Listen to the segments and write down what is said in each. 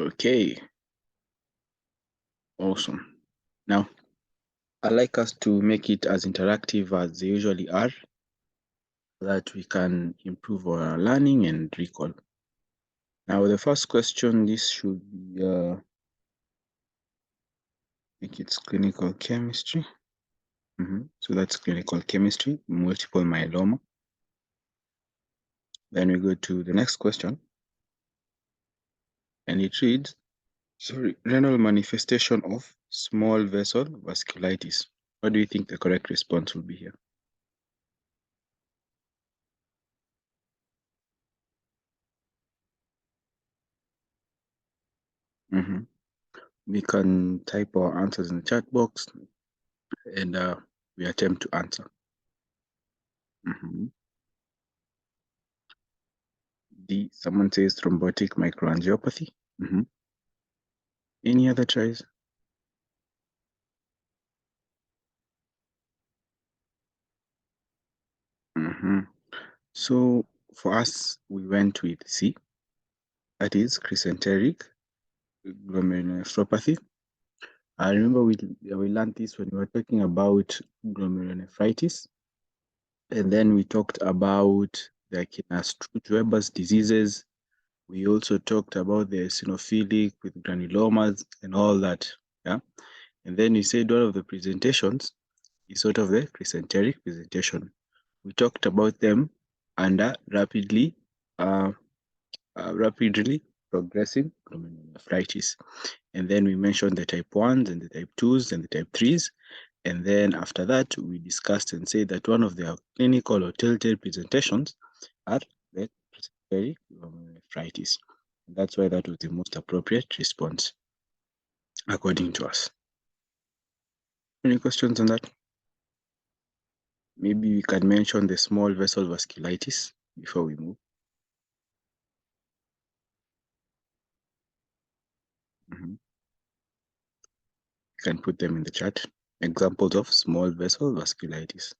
Okay, awesome. Now, I'd like us to make it as interactive as they usually are, so that we can improve our learning and recall. Now, the first question, this should be, make it clinical chemistry. So that's clinical chemistry, multiple myeloma. Then we go to the next question, and it reads, renal manifestation of small vessel vasculitis. What do you think the correct response will be here? We can type our answers in the chat box, and we attempt to answer. D, someone says thrombotic microangiopathy. Any other tries? So for us, we went with C, that is crysenteric glomerulonephropathy. I remember we learned this when we were talking about glomerulonephritis, and then we talked about the Weber's diseases. We also talked about the eosinophilic with granulomas and all that. Yeah, and then we said one of the presentations is sort of the crysenteric presentation. We talked about them under rapidly progressing glomerulonephritis. And then we mentioned the type 1s and the type 2s and the type 3s. And then after that, we discussed and said that one of their clinical or telltale presentations are the crysenteric glomerulonephritis. And that's why that was the most appropriate response, according to us. Any questions on that? Maybe we can mention the small vessel vasculitis before we move. You can put them in the chat. Examples of small vessel vasculitis.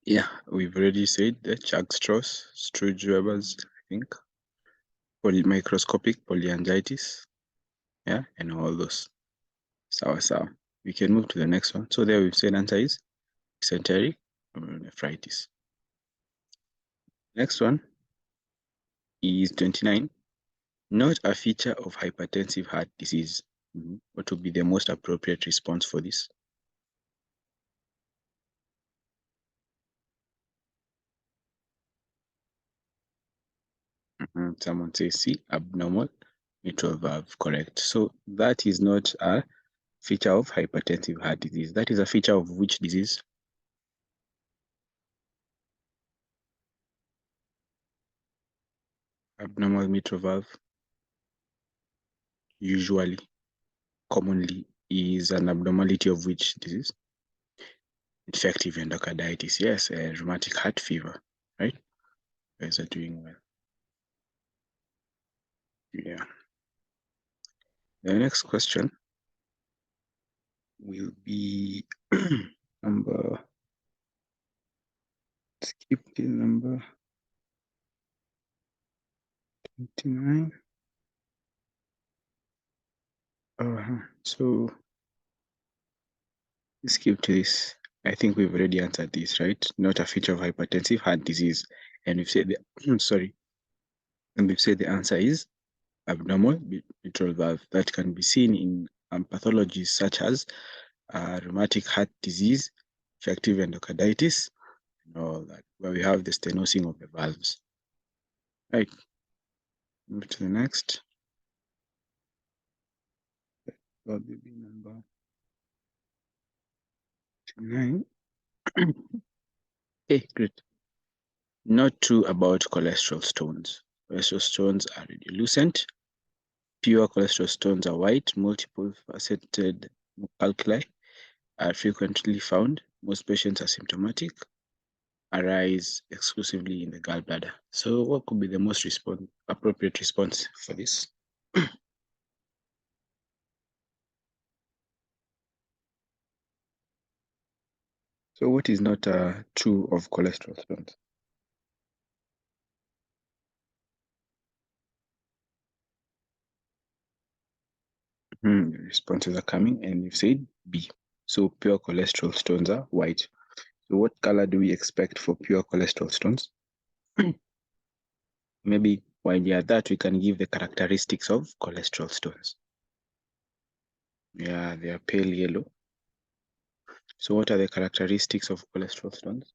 Yeah, we've already said the Churg-Strauss, Struge-Weber's, I think, microscopic polyangiitis, yeah, and all those. So we can move to the next one. So there we've said answer is crysenteric glomerulonephritis. Next one is 29. Not a feature of hypertensive heart disease. What would be the most appropriate response for this? Someone says C, abnormal mitral valve, correct. So that is not a feature of hypertensive heart disease. That is a feature of which disease? Abnormal mitral valve usually, commonly is an abnormality of which disease? Infective endocarditis, yes, rheumatic heart fever, right? You guys are doing well. Yeah. The next question will be number, skip the number 29. So skip to this. I think we've already answered this, right? Not a feature of hypertensive heart disease. And we've said the sorry. And we've said the answer is abnormal mitral valve that can be seen in pathologies such as rheumatic heart disease, infective endocarditis, and all that, where we have the stenosing of the valves. Right. Move to the next. That will be number 9. Okay, great. Not true about cholesterol stones. Cholesterol stones are radiolucent. Pure cholesterol stones are white. Multiple faceted calculi are frequently found. Most patients are symptomatic, arise exclusively in the gallbladder. So what could be the most appropriate response for this? So what is not true of cholesterol stones? Responses are coming, and you've said B. So pure cholesterol stones are white. So what color do we expect for pure cholesterol stones? Maybe while you're at that, we can give the characteristics of cholesterol stones. Yeah, they are pale yellow. So what are the characteristics of cholesterol stones?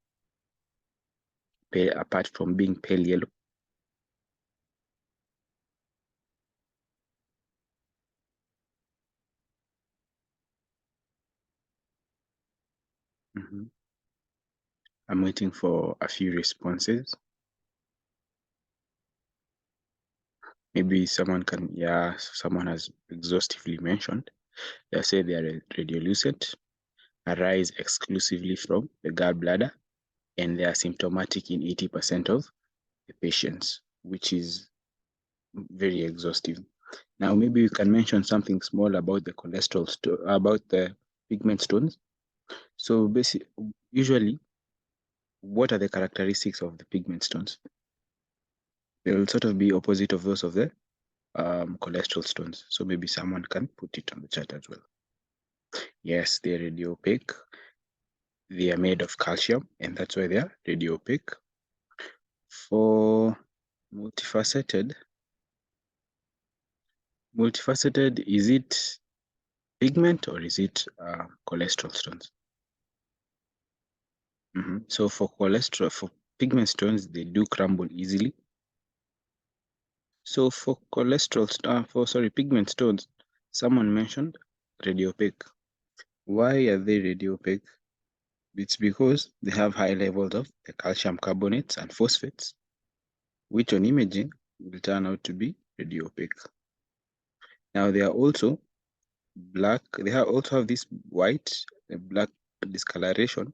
Pale, apart from being pale yellow. I'm waiting for a few responses. Maybe someone can, yeah, someone has exhaustively mentioned. They say they are radiolucent, arise exclusively from the gallbladder, and they are symptomatic in 80% of the patients, which is very exhaustive. Now, maybe you can mention something small about the cholesterol, about the pigment stones. So, basically, usually, what are the characteristics of the pigment stones? They'll sort of be opposite of those of the cholesterol stones. So maybe someone can put it on the chart as well. Yes, they're radiopaque. They are made of calcium, and that's why they are radiopaque. For multifaceted, is it pigment or is it cholesterol stones? So for pigment stones, they do crumble easily. So for pigment stones, someone mentioned radiopaque. Why are they radiopaque? It's because they have high levels of the calcium carbonates and phosphates, which on imaging will turn out to be radiopaque. Now they are also black. They also have this black discoloration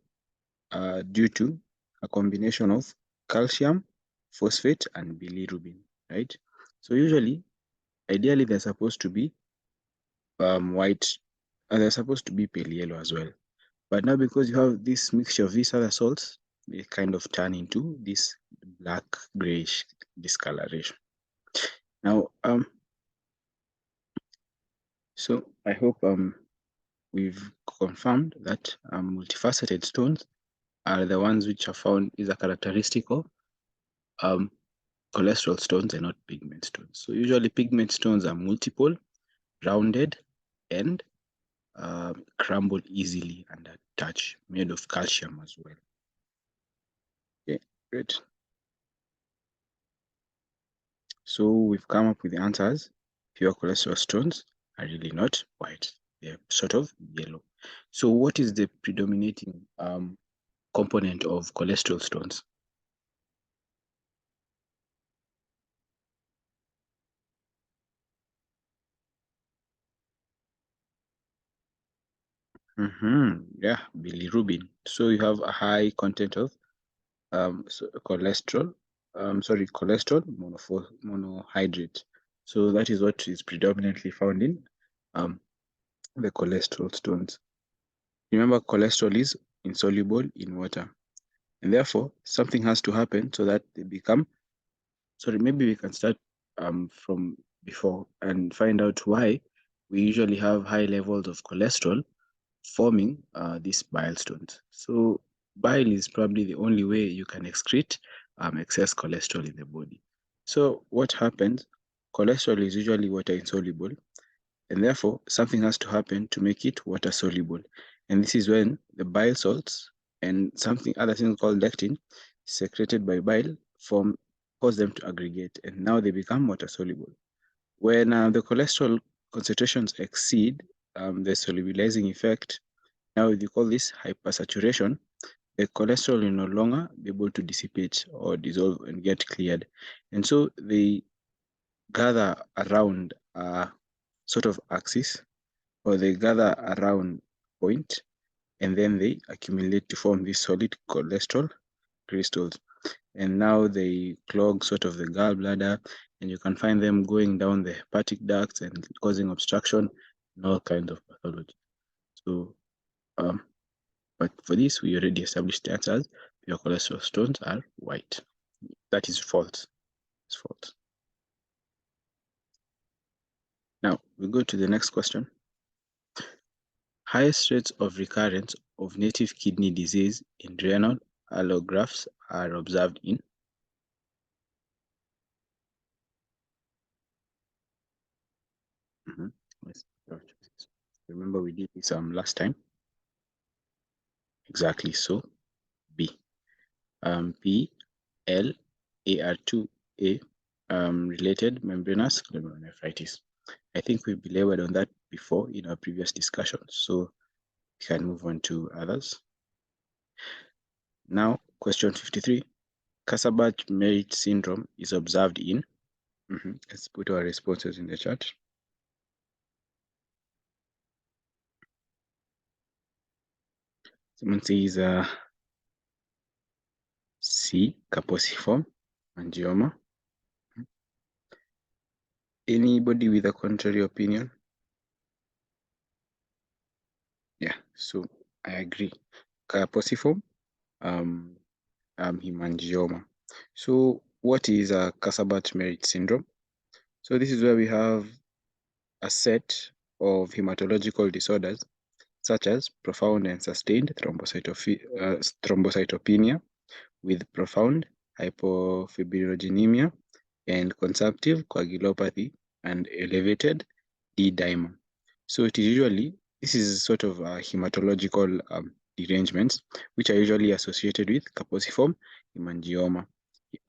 due to a combination of calcium, phosphate, and bilirubin, right? So usually, ideally, they're supposed to be white, and they're supposed to be pale yellow as well. But now because you have this mixture of these other salts, they kind of turn into this black grayish discoloration. Now, so I hope we've confirmed that multifaceted stones are the ones which are found is a characteristic of um, cholesterol stones and not pigment stones. So usually pigment stones are multiple, rounded, and crumble easily under touch, made of calcium as well. Okay, great. So we've come up with the answers. Pure cholesterol stones are really not white. They're sort of yellow. So what is the predominating component of cholesterol stones? Yeah, bilirubin. So you have a high content of cholesterol, cholesterol monohydrate. So that is what is predominantly found in um, the cholesterol stones. Remember, cholesterol is insoluble in water, and therefore something has to happen so that they become. Sorry, maybe we can start from before and find out why we usually have high levels of cholesterol forming these bile stones. So bile is probably the only way you can excrete excess cholesterol in the body. So what happens? Cholesterol is usually water insoluble, and therefore something has to happen to make it water soluble. And this is when the bile salts and something other thing called lectin secreted by bile cause them to aggregate, and now they become water soluble. When the cholesterol concentrations exceed the solubilizing effect, now if you call this hypersaturation, the cholesterol will no longer be able to dissipate or dissolve and get cleared. And so they gather around a sort of axis, or they gather around point, and then they accumulate to form these solid cholesterol crystals. And now they clog sort of the gallbladder, and you can find them going down the hepatic ducts and causing obstruction and all kinds of pathology. So But for this, we already established the answers. Pure cholesterol stones are white. That is false. It's false. Now, we go to the next question. Highest rates of recurrence of native kidney disease in renal allografts are observed in. Yes. Remember we did this last time. Exactly so. B. P, L, AR2A, related membranous glomerulonephritis. I think we belabored on that before in our previous discussion, so we can move on to others. Now, question 53. Kasabach-Merit syndrome is observed in. Let's put our responses in the chat. Someone says C, Kaposiform angioma. Anybody with a contrary opinion? Yeah, so I agree. Kaposiform hemangioma. So what is a Kasabach-Merit syndrome? So this is where we have a set of hematological disorders such as profound and sustained thrombocytopenia with profound hypofibrinogenemia and consumptive coagulopathy and elevated D-dimer. So it is usually, this is sort of hematological derangements, which are usually associated with Kaposiform hemangioma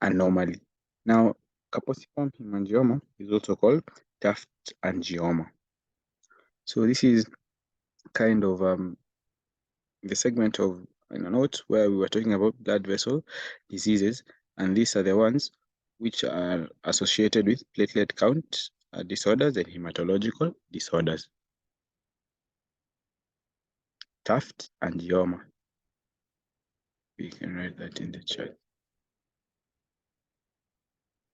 anomaly. Now, Kaposiform hemangioma is also called Taft angioma. So this is kind of the segment of in a note where we were talking about blood vessel diseases, and these are the ones which are associated with platelet count disorders and hematological disorders. Taft angioma. We can write that in the chat.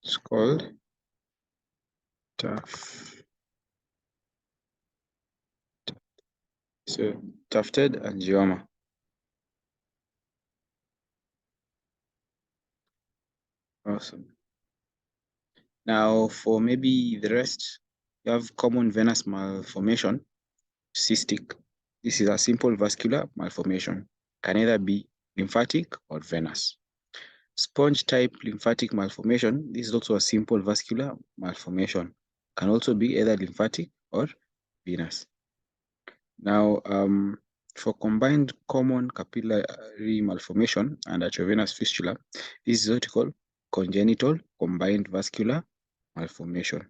It's called Taft. So tufted angioma. Awesome. Now, for maybe the rest, you have common venous malformation, cystic. This is a simple vascular malformation. Can either be lymphatic or venous. Sponge type lymphatic malformation. This is also a simple vascular malformation. Can also be either lymphatic or venous. Now, for combined common capillary malformation and arteriovenous fistula, this is what we call congenital combined vascular malformation.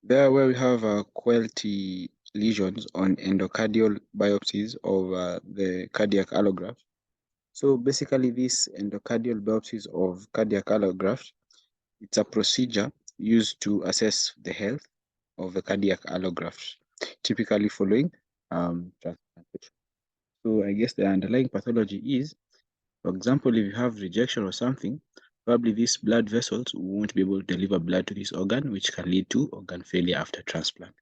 There where we have quality lesions on endocardial biopsies of the cardiac allograft. So basically these endocardial biopsies of cardiac allograft, it's a procedure used to assess the health of the cardiac allograft, typically following transplantation. So I guess the underlying pathology is, for example, if you have rejection or something, probably these blood vessels won't be able to deliver blood to this organ, which can lead to organ failure after transplant.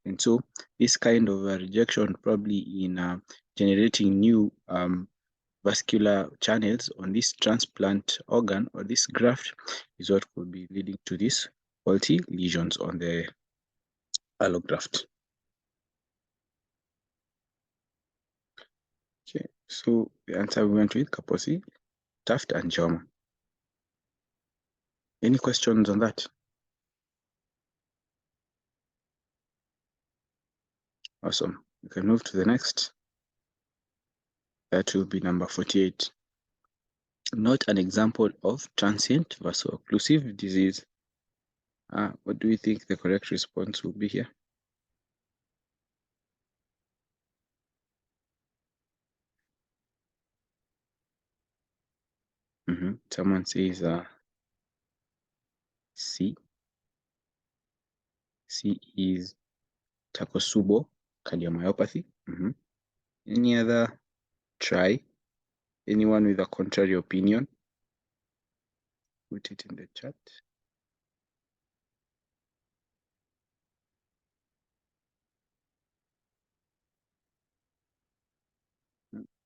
And so this kind of rejection probably in generating new vascular channels on this transplant organ or this graft is what could be leading to these faulty lesions on the allograft. Okay, so the answer we went with Kaposi, Taft angioma. Any questions on that? Awesome. We can move to the next. That will be number 48. Note an example of transient vaso-occlusive disease. What do we think the correct response will be here? Someone says C. C is Takotsubo cardiomyopathy. Any other try? Anyone with a contrary opinion? Put it in the chat.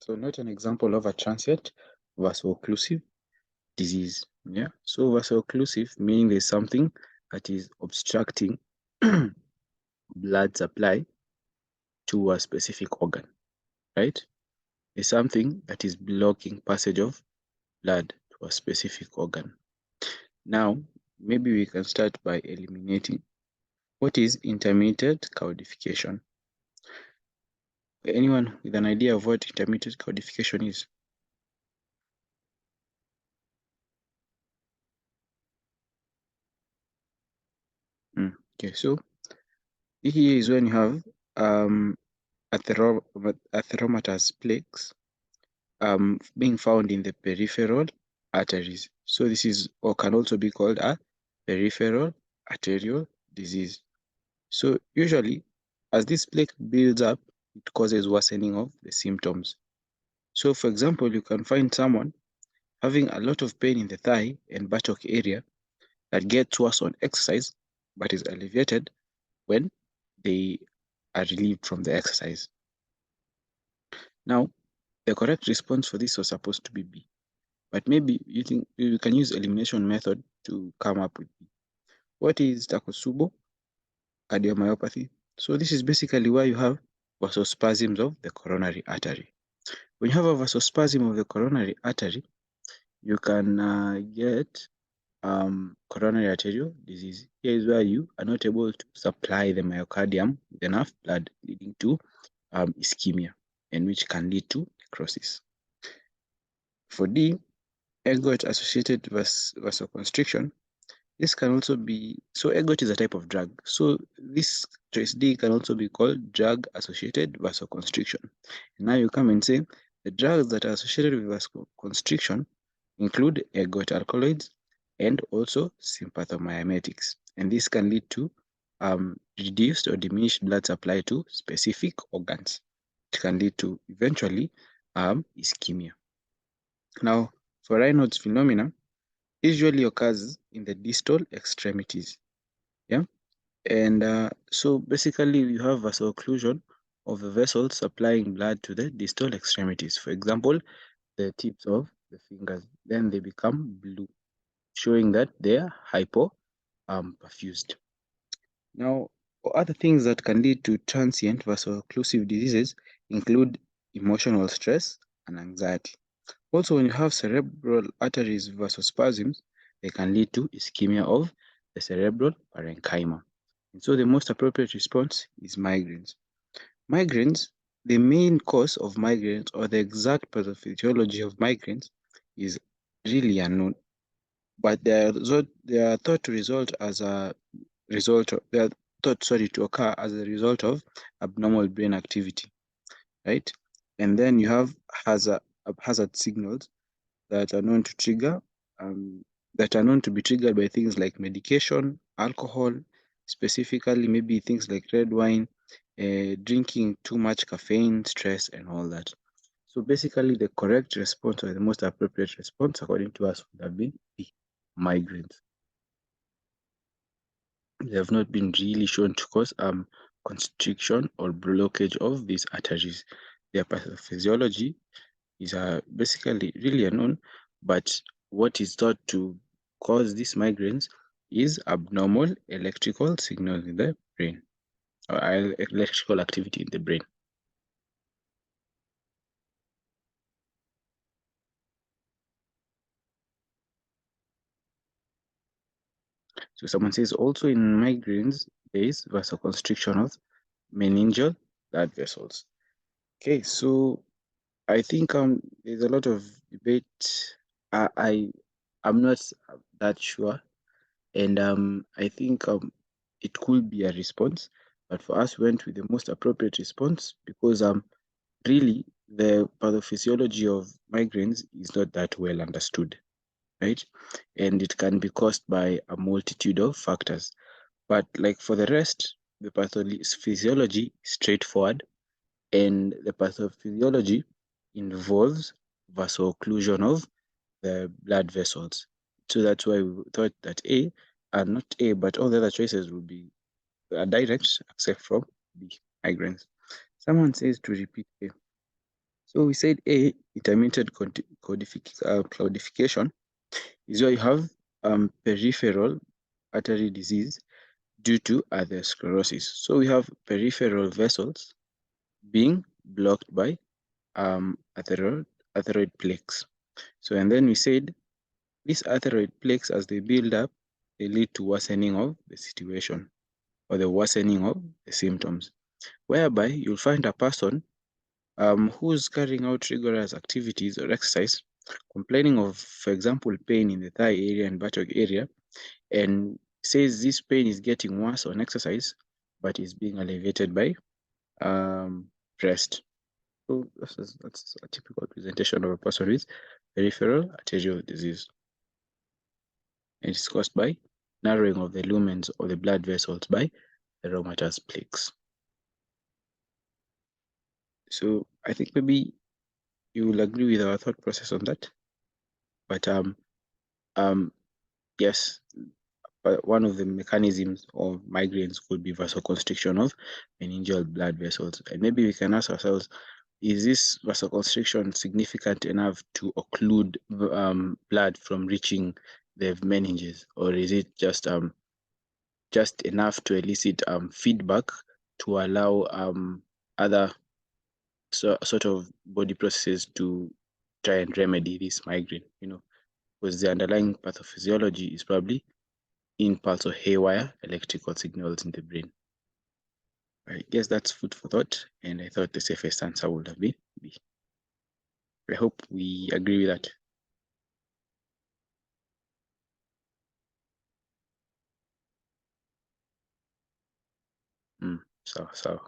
So not an example of a transient vaso-occlusive disease. Yeah. So vaso-occlusive meaning there's something that is obstructing blood supply to a specific organ, right? It's something that is blocking passage of blood to a specific organ. Now, maybe we can start by eliminating what is intermittent caudification. Anyone with an idea of what intermittent caudification is? Okay, so here is when you have atheromatous plaques being found in the peripheral arteries. So this is, or can also be called a peripheral arterial disease. So usually, as this plaque builds up, it causes worsening of the symptoms. So for example, you can find someone having a lot of pain in the thigh and buttock area that gets worse on exercise, but is alleviated when they are relieved from the exercise. Now, the correct response for this was supposed to be B, but maybe you can use elimination method to come up with B. What is Takotsubo cardiomyopathy? So this is basically why you have vasospasms of the coronary artery. When you have a vasospasm of the coronary artery, you can get coronary arterial disease. Here is where you are not able to supply the myocardium with enough blood, leading to ischemia, and which can lead to necrosis. For D, ergot-associated vasoconstriction, this can also be, so ergot is a type of drug. So this trace D can also be called drug-associated vasoconstriction. And now you come and say, the drugs that are associated with vasoconstriction include ergot alkaloids and also sympathomimetics. And this can lead to reduced or diminished blood supply to specific organs. It can lead to eventually ischemia. Now, for Raynaud's phenomena, usually occurs in the distal extremities. Yeah, and so basically you have vaso-occlusion of the vessels supplying blood to the distal extremities. For example, the tips of the fingers. Then they become blue, showing that they are hypo-perfused. Now, other things that can lead to transient vaso-occlusive diseases include emotional stress and anxiety. Also, when you have cerebral arteries vasospasms, they can lead to ischemia of the cerebral parenchyma. And so the most appropriate response is migraines. Migraines, the main cause of migraines or the exact pathophysiology of migraines is really unknown, but they are thought to result as a result of, they are thought, sorry, to occur as a result of abnormal brain activity, right? And then you have hazard signals that are known to trigger, that are known to be triggered by things like medication, alcohol, specifically maybe things like red wine, drinking too much caffeine, stress, and all that. So basically, the correct response or the most appropriate response, according to us, would have been B, migraines. They have not been really shown to cause constriction or blockage of these arteries. Their pathophysiology is basically really unknown, but what is thought to cause these migraines is abnormal electrical signals in the brain, or electrical activity in the brain. So someone says also in migraines, there is vasoconstriction of meningeal blood vessels. Okay, so I think there's a lot of debate. I'm not that sure, and I think it could be a response, but for us, we went with the most appropriate response because really the pathophysiology of migraines is not that well understood, right? And it can be caused by a multitude of factors. But like for the rest, the pathophysiology is straightforward, and the pathophysiology involves vaso-occlusion of the blood vessels. So that's why we thought that A, and not A, but all the other choices would be direct, except from B, migraines. Someone says to repeat A. So we said A, intermittent claudication, is where you have peripheral artery disease due to atherosclerosis. So we have peripheral vessels being blocked by atheroid plaques. So, and then we said these atheroid plaques, as they build up, they lead to worsening of the situation or the worsening of the symptoms, whereby you'll find a person who's carrying out rigorous activities or exercise, complaining of, for example, pain in the thigh area and buttock area, and says this pain is getting worse on exercise, but is being alleviated by rest. So that's a typical presentation of a person with peripheral arterial disease. And it's caused by narrowing of the lumens or the blood vessels by the rheumatous plaques. So I think maybe you will agree with our thought process on that. But yes, one of the mechanisms of migraines could be vasoconstriction of meningeal blood vessels. And maybe we can ask ourselves, is this vasoconstriction significant enough to occlude blood from reaching the meninges, or is it just enough to elicit feedback to allow other sort of body processes to try and remedy this migraine? Because the underlying pathophysiology is probably impulse or haywire electrical signals in the brain. I guess that's food for thought, and I thought the safest answer would have been B. I hope we agree with that. So.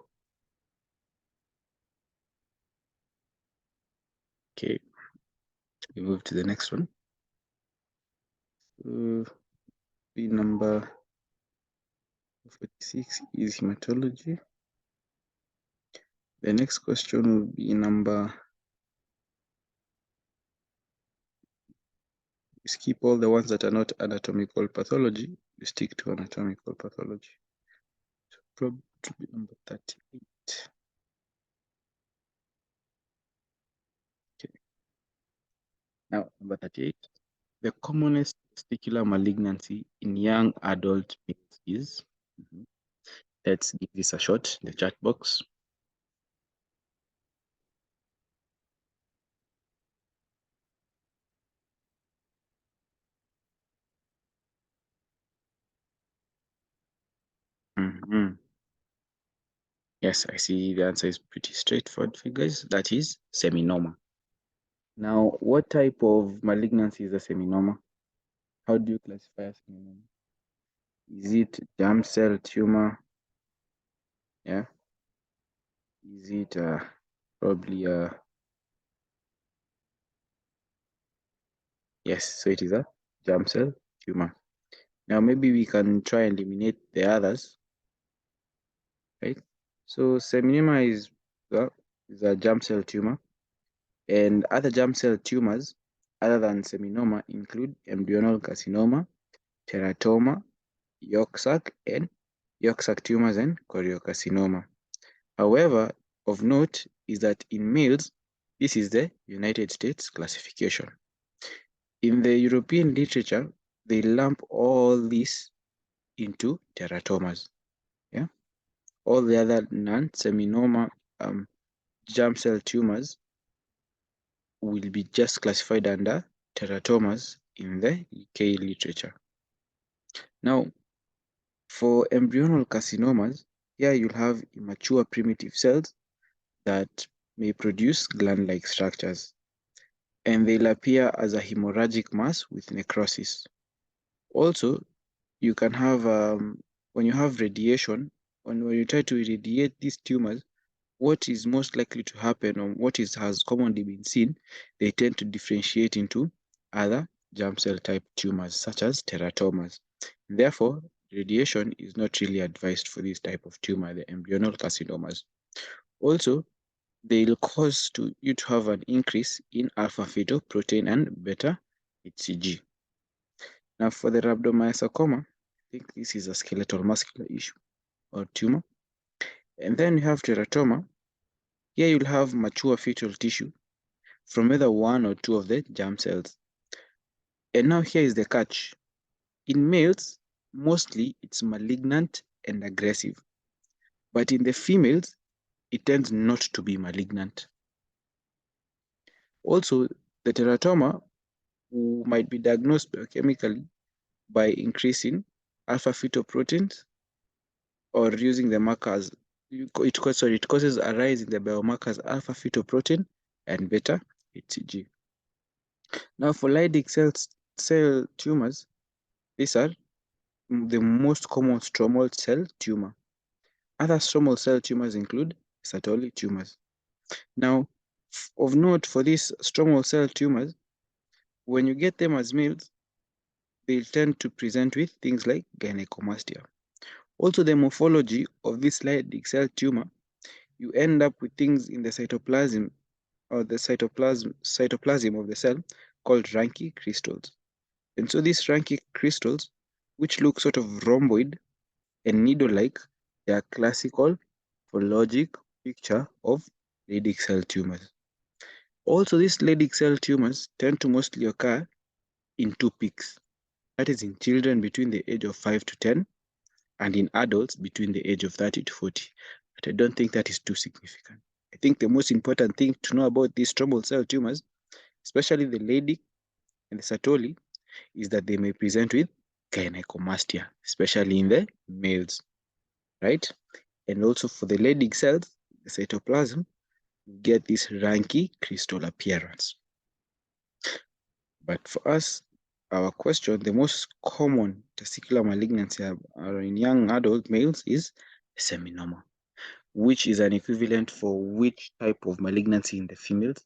Okay, we move to the next one. Be number 46 is hematology. The next question will be number, skip all the ones that are not anatomical pathology. We stick to anatomical pathology. So probably to be number 38. Okay. Now, number 38. The commonest testicular malignancy in young adult males is, let's give this a shot, the chat box. Yes, I see the answer is pretty straightforward for you guys. That is seminoma. Now, what type of malignancy is a seminoma? How do you classify a seminoma? Is it germ cell tumor? Yeah. Is it probably yes, so it is a germ cell tumor. Now, maybe we can try and eliminate the others, right? So seminoma is a germ cell tumor, and other germ cell tumors other than seminoma include embryonal carcinoma, teratoma, yolk sac tumors, and choriocarcinoma. However, of note is that in males, this is the United States classification. In the European literature, they lump all these into teratomas. Yeah, all the other non-seminoma germ cell tumors will be just classified under teratomas in the UK literature. Now, for embryonal carcinomas, here you'll have immature primitive cells that may produce gland-like structures, and they'll appear as a hemorrhagic mass with necrosis. Also, you can have, when you have radiation, when you try to irradiate these tumors, what is most likely to happen, or what has commonly been seen, they tend to differentiate into other germ cell type tumors, such as teratomas. Therefore, radiation is not really advised for this type of tumor, the embryonal carcinomas. Also, they'll cause you to have an increase in alpha fetoprotein and beta HCG. Now, for the rhabdomyosarcoma, I think this is a skeletal muscular issue or tumor. And then you have teratoma. Here you'll have mature fetal tissue from either one or two of the germ cells. And now here is the catch. In males, mostly it's malignant and aggressive. But in the females, it tends not to be malignant. Also, the teratoma might be diagnosed biochemically by increasing alpha fetoproteins or using the markers. It causes a rise in the biomarkers alpha fetoprotein and beta HCG. Now, for Leydig cell tumors, these are the most common stromal cell tumor. Other stromal cell tumors include Sertoli tumors. Now, of note for these stromal cell tumors, when you get them as males, they tend to present with things like gynecomastia. Also, the morphology of this Leydig cell tumor, you end up with things in the cytoplasm or the cytoplasm of the cell called Ranke crystals. And so these Ranke crystals, which look sort of rhomboid and needle-like, they are classical morphologic picture of Leydig cell tumors. Also, these Leydig cell tumors tend to mostly occur in two peaks. That is in children between the age of 5 to 10 and in adults between the age of 30 to 40. But I don't think that is too significant. I think the most important thing to know about these stromal cell tumors, especially the Leydig and the Sertoli, is that they may present with gynecomastia, especially in the males, right? And also for the Leydig cells, the cytoplasm, you get this Ranke crystal appearance. But for us, our question, the most common testicular malignancy are in young adult males is seminoma, which is an equivalent for which type of malignancy in the females.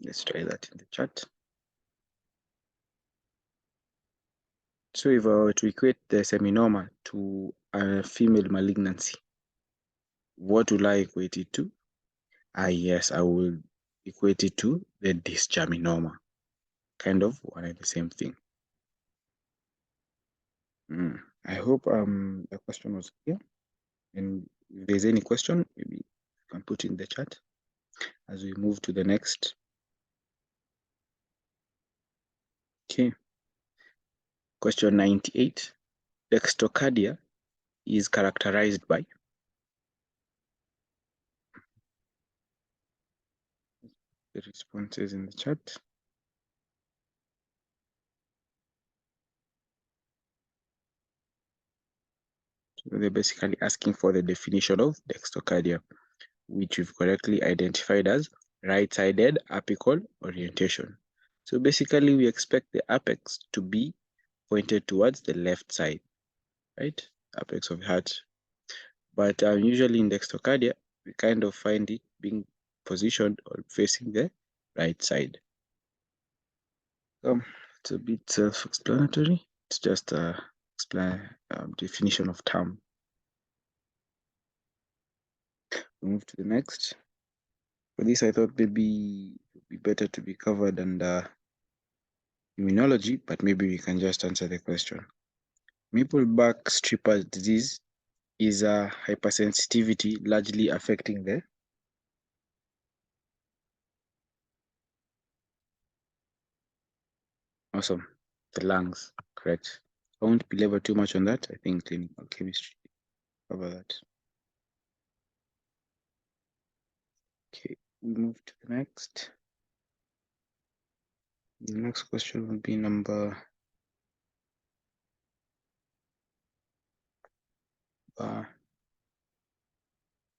Let's try that in the chat. So if I were to equate the seminoma to a female malignancy, what will I equate it to? Yes, I will equate it to the dysgerminoma. Kind of one and the same thing. I hope the question was clear. And if there's any question, maybe you can put in the chat as we move to the next. Okay. Question 98. Dextrocardia is characterized by. The responses in the chat. So they're basically asking for the definition of dextrocardia, which we've correctly identified as right-sided apical orientation. So basically, we expect the apex to be pointed towards the left side, right? Apex of the heart. But usually in dextrocardia, we kind of find it being positioned or facing the right side. It's a bit self-explanatory. It's just a definition of term. We move to the next. For this, I thought maybe it would be better to be covered under immunology, but maybe we can just answer the question. Maple bark stripper disease is a hypersensitivity largely affecting the Awesome. The lungs, correct. I won't belabor too much on that. I think clinical chemistry cover that. Okay, we move to the next. The next question will be number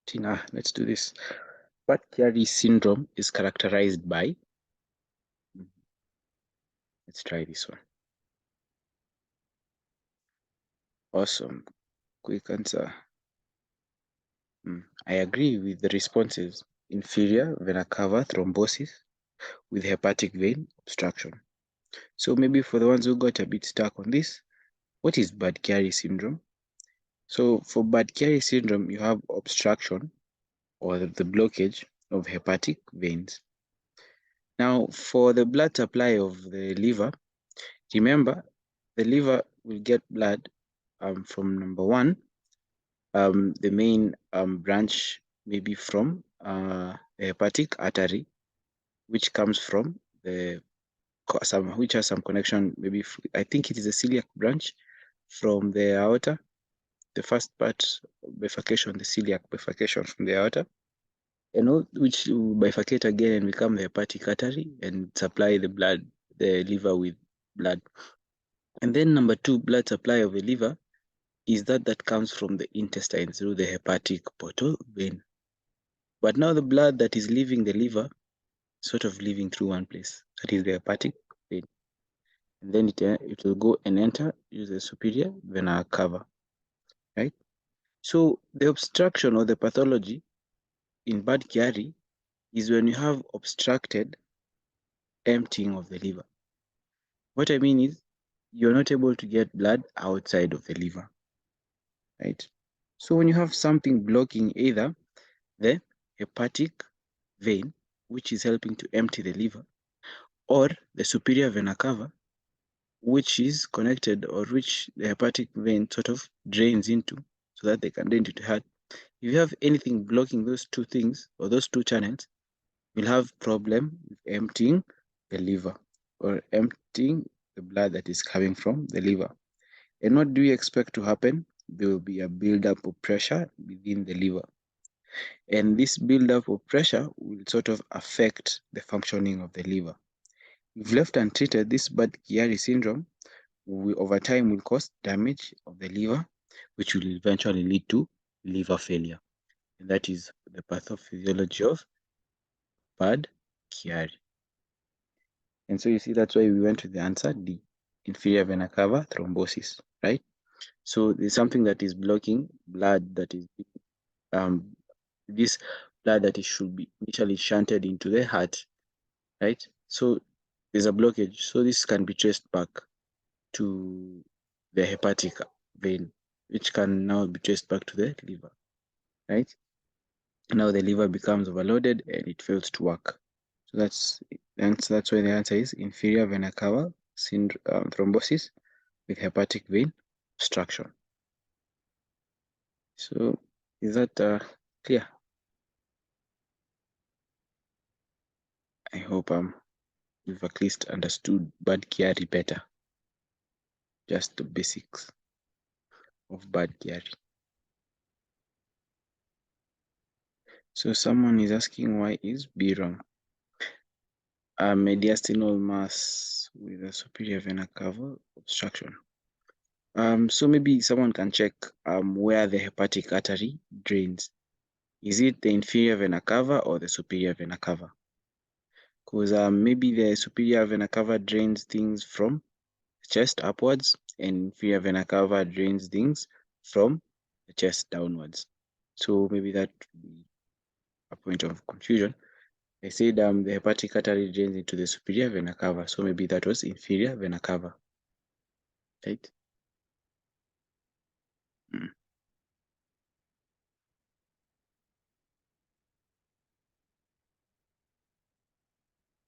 Tina. Let's do this. Budd-Chiari syndrome is characterized by. Let's try this one. Awesome. Quick answer. I agree with the responses. Inferior vena cava thrombosis with hepatic vein obstruction. So maybe for the ones who got a bit stuck on this, what is Budd-Chiari syndrome? So for Budd-Chiari syndrome, you have obstruction or the blockage of hepatic veins. Now, for the blood supply of the liver, remember, the liver will get blood from number one, The main branch may be from the hepatic artery, which comes from which has some connection, maybe I think it is a celiac branch from the aorta. The first part, bifurcation, the celiac bifurcation from the aorta, and which will bifurcate again and become the hepatic artery and supply the liver with blood. And then number two, blood supply of the liver is that comes from the intestine through the hepatic portal vein. But now the blood that is leaving the liver sort of leaving through one place, that is the hepatic vein. And then it will go and enter use the superior vena cava, right? So the obstruction or the pathology in bad Chiari is when you have obstructed emptying of the liver. What I mean is you're not able to get blood outside of the liver, right? So when you have something blocking either the hepatic vein, which is helping to empty the liver, or the superior vena cava, which is connected or which the hepatic vein sort of drains into so that they can drain into the heart. If you have anything blocking those two things or those two channels, you'll have problem with emptying the liver or emptying the blood that is coming from the liver. And what do we expect to happen? There will be a buildup of pressure within the liver. And this buildup of pressure will sort of affect the functioning of the liver. If left untreated, this bad Chiari syndrome over time will cause damage of the liver, which will eventually lead to liver failure. And that is the pathophysiology of bad Chiari. And so you see, that's why we went to the answer D, inferior vena cava thrombosis, right? So there's something that is blocking blood that is this blood that should be initially shunted into the heart, right? So there's a blockage. So this can be traced back to the hepatic vein, which can now be traced back to the liver, right? Now the liver becomes overloaded and it fails to work. So that's why the answer is inferior vena cava thrombosis with hepatic vein obstruction. So is that clear? I hope you've at least understood bad Chiari better. Just the basics of bad Chiari. So someone is asking, why is B wrong? A mediastinal mass with a superior vena cava obstruction. So maybe someone can check where the hepatic artery drains. Is it the inferior vena cava or the superior vena cava? Because maybe the superior vena cava drains things from the chest upwards, and inferior vena cava drains things from the chest downwards. So maybe that would be a point of confusion. I said the hepatic artery drains into the superior vena cava, so maybe that was inferior vena cava, right?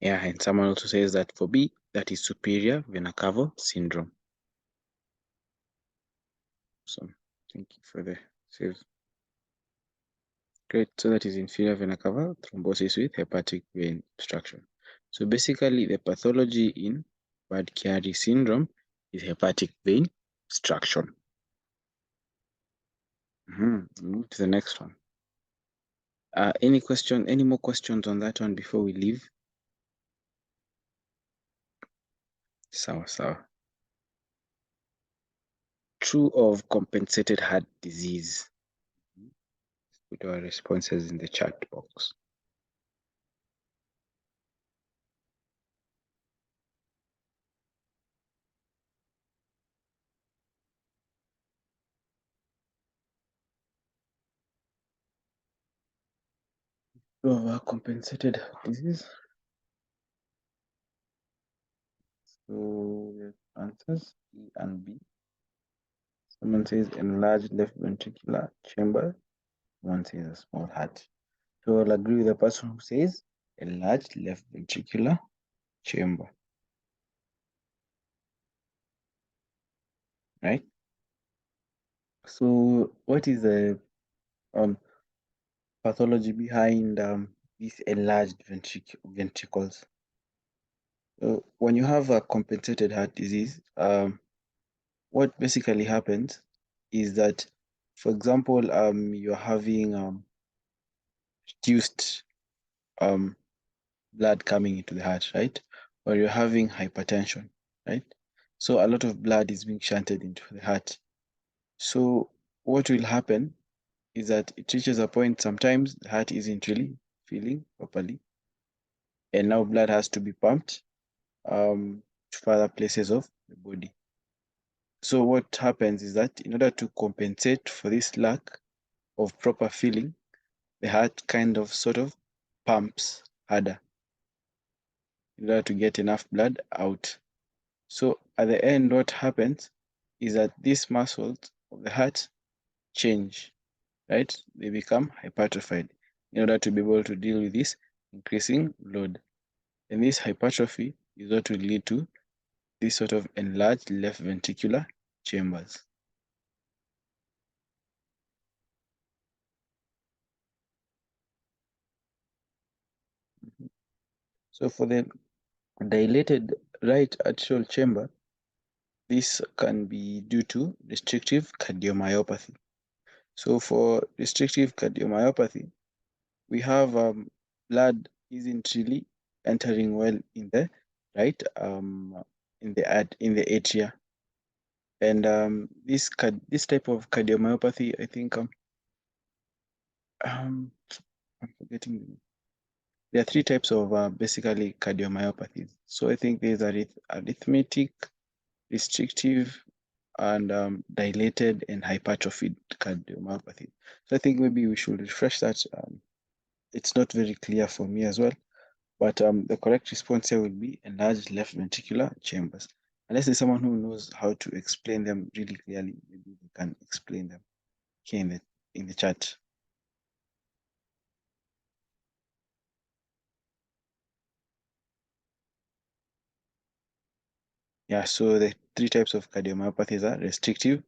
Yeah, and someone also says that for B, that is superior vena cava syndrome. So thank you for the save. Great, so that is inferior vena cava thrombosis with hepatic vein obstruction. So basically the pathology in bad Chiari syndrome is hepatic vein obstruction. Move to the next one. Any more questions on that one before we leave? Sawa. True of compensated heart disease. Put our responses in the chat box. True of compensated heart disease. So the answers E and B. Someone says enlarged left ventricular chamber. One says a small heart. So I'll agree with the person who says enlarged left ventricular chamber. Right? So what is the pathology behind these enlarged ventricles? So when you have a compensated heart disease, what basically happens is that, for example, you're having reduced um, blood coming into the heart, right? Or you're having hypertension, right? So a lot of blood is being shunted into the heart. So what will happen is that it reaches a point sometimes the heart isn't really feeling properly, and now blood has to be pumped to further places of the body. So what happens is that in order to compensate for this lack of proper feeling, the heart kind of sort of pumps harder in order to get enough blood out. So at the end, what happens is that these muscles of the heart change, right? They become hypertrophied in order to be able to deal with this increasing load. And this hypertrophy is what will lead to this sort of enlarged left ventricular chambers. So for the dilated right atrial chamber, this can be due to restrictive cardiomyopathy. So for restrictive cardiomyopathy, we have blood isn't really entering well in the right in the atria, and this type of cardiomyopathy, I think um I'm forgetting. There are three types of basically cardiomyopathies. So I think there's arithmetic, restrictive, and dilated and hypertrophied cardiomyopathy. So I think maybe we should refresh that. It's not very clear for me as well, but the correct response here will be enlarged left ventricular chambers. Unless there's someone who knows how to explain them really clearly, maybe they can explain them here in the chat. Yeah, so the three types of cardiomyopathies are restrictive,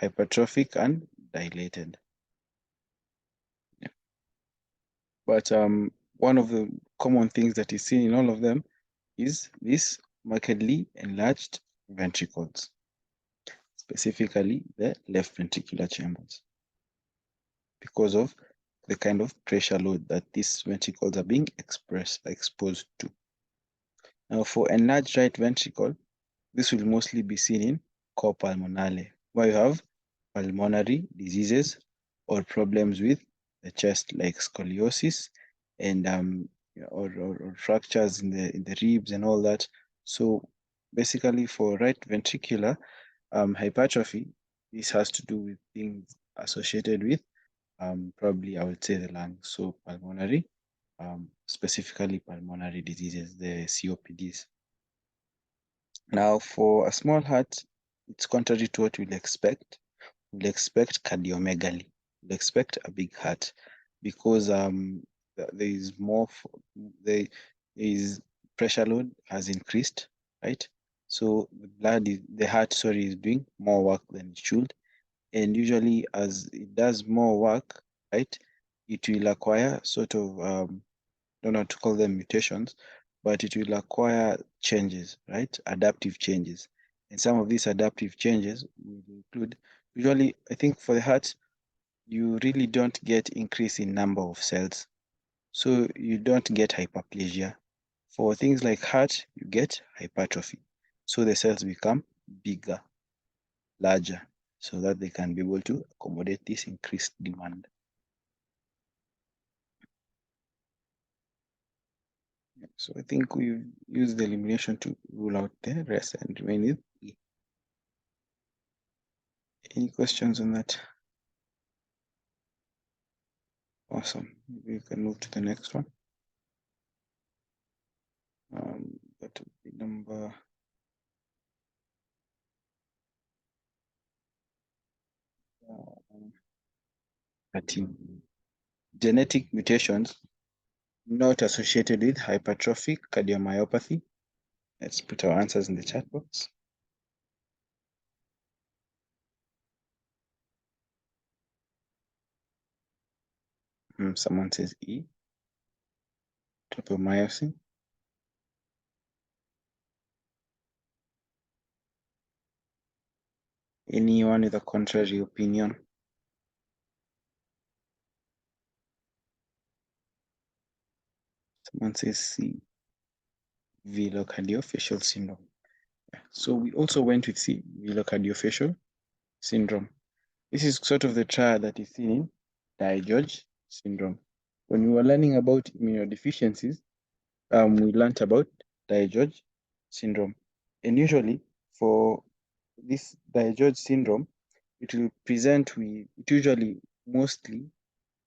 hypertrophic, and dilated. Yeah. But one of the common things that is seen in all of them is this markedly enlarged ventricles, specifically the left ventricular chambers, because of the kind of pressure load that these ventricles are being exposed to. Now, for enlarged right ventricle, this will mostly be seen in cor pulmonale, where you have pulmonary diseases or problems with the chest, like scoliosis and or fractures in the ribs and all that. So basically, for right ventricular hypertrophy, this has to do with things associated with probably I would say the lungs, so pulmonary, specifically pulmonary diseases, the COPDs. Now, for a small heart, it's contrary to what we'll expect. We'll expect cardiomegaly. We'll expect a big heart because there is more, there is pressure load has increased, right? So the heart, sorry, is doing more work than it should. And usually as it does more work, right, it will acquire sort of, don't know how to call them mutations, but it will acquire changes, right? Adaptive changes. And some of these adaptive changes will include, usually, I think for the heart, you really don't get increase in number of cells. So you don't get hyperplasia. For things like heart, you get hypertrophy. So the cells become bigger, larger, so that they can be able to accommodate this increased demand. So I think we've used the elimination to rule out the rest and remain with E. Any questions on that? Awesome. We can move to the next one. That would be number 13. Genetic mutations not associated with hypertrophic cardiomyopathy. Let's put our answers in the chat box. Someone says E. Tropomyosin. Anyone with a contrary opinion? Someone says C. Velocardiofacial syndrome. So we also went with C. Velocardiofacial syndrome. This is sort of the triad that is seen in Digeorge syndrome. When we were learning about immunodeficiencies, we learned about Digeorge syndrome. And usually for this Digeorge syndrome, it will present with, it usually mostly,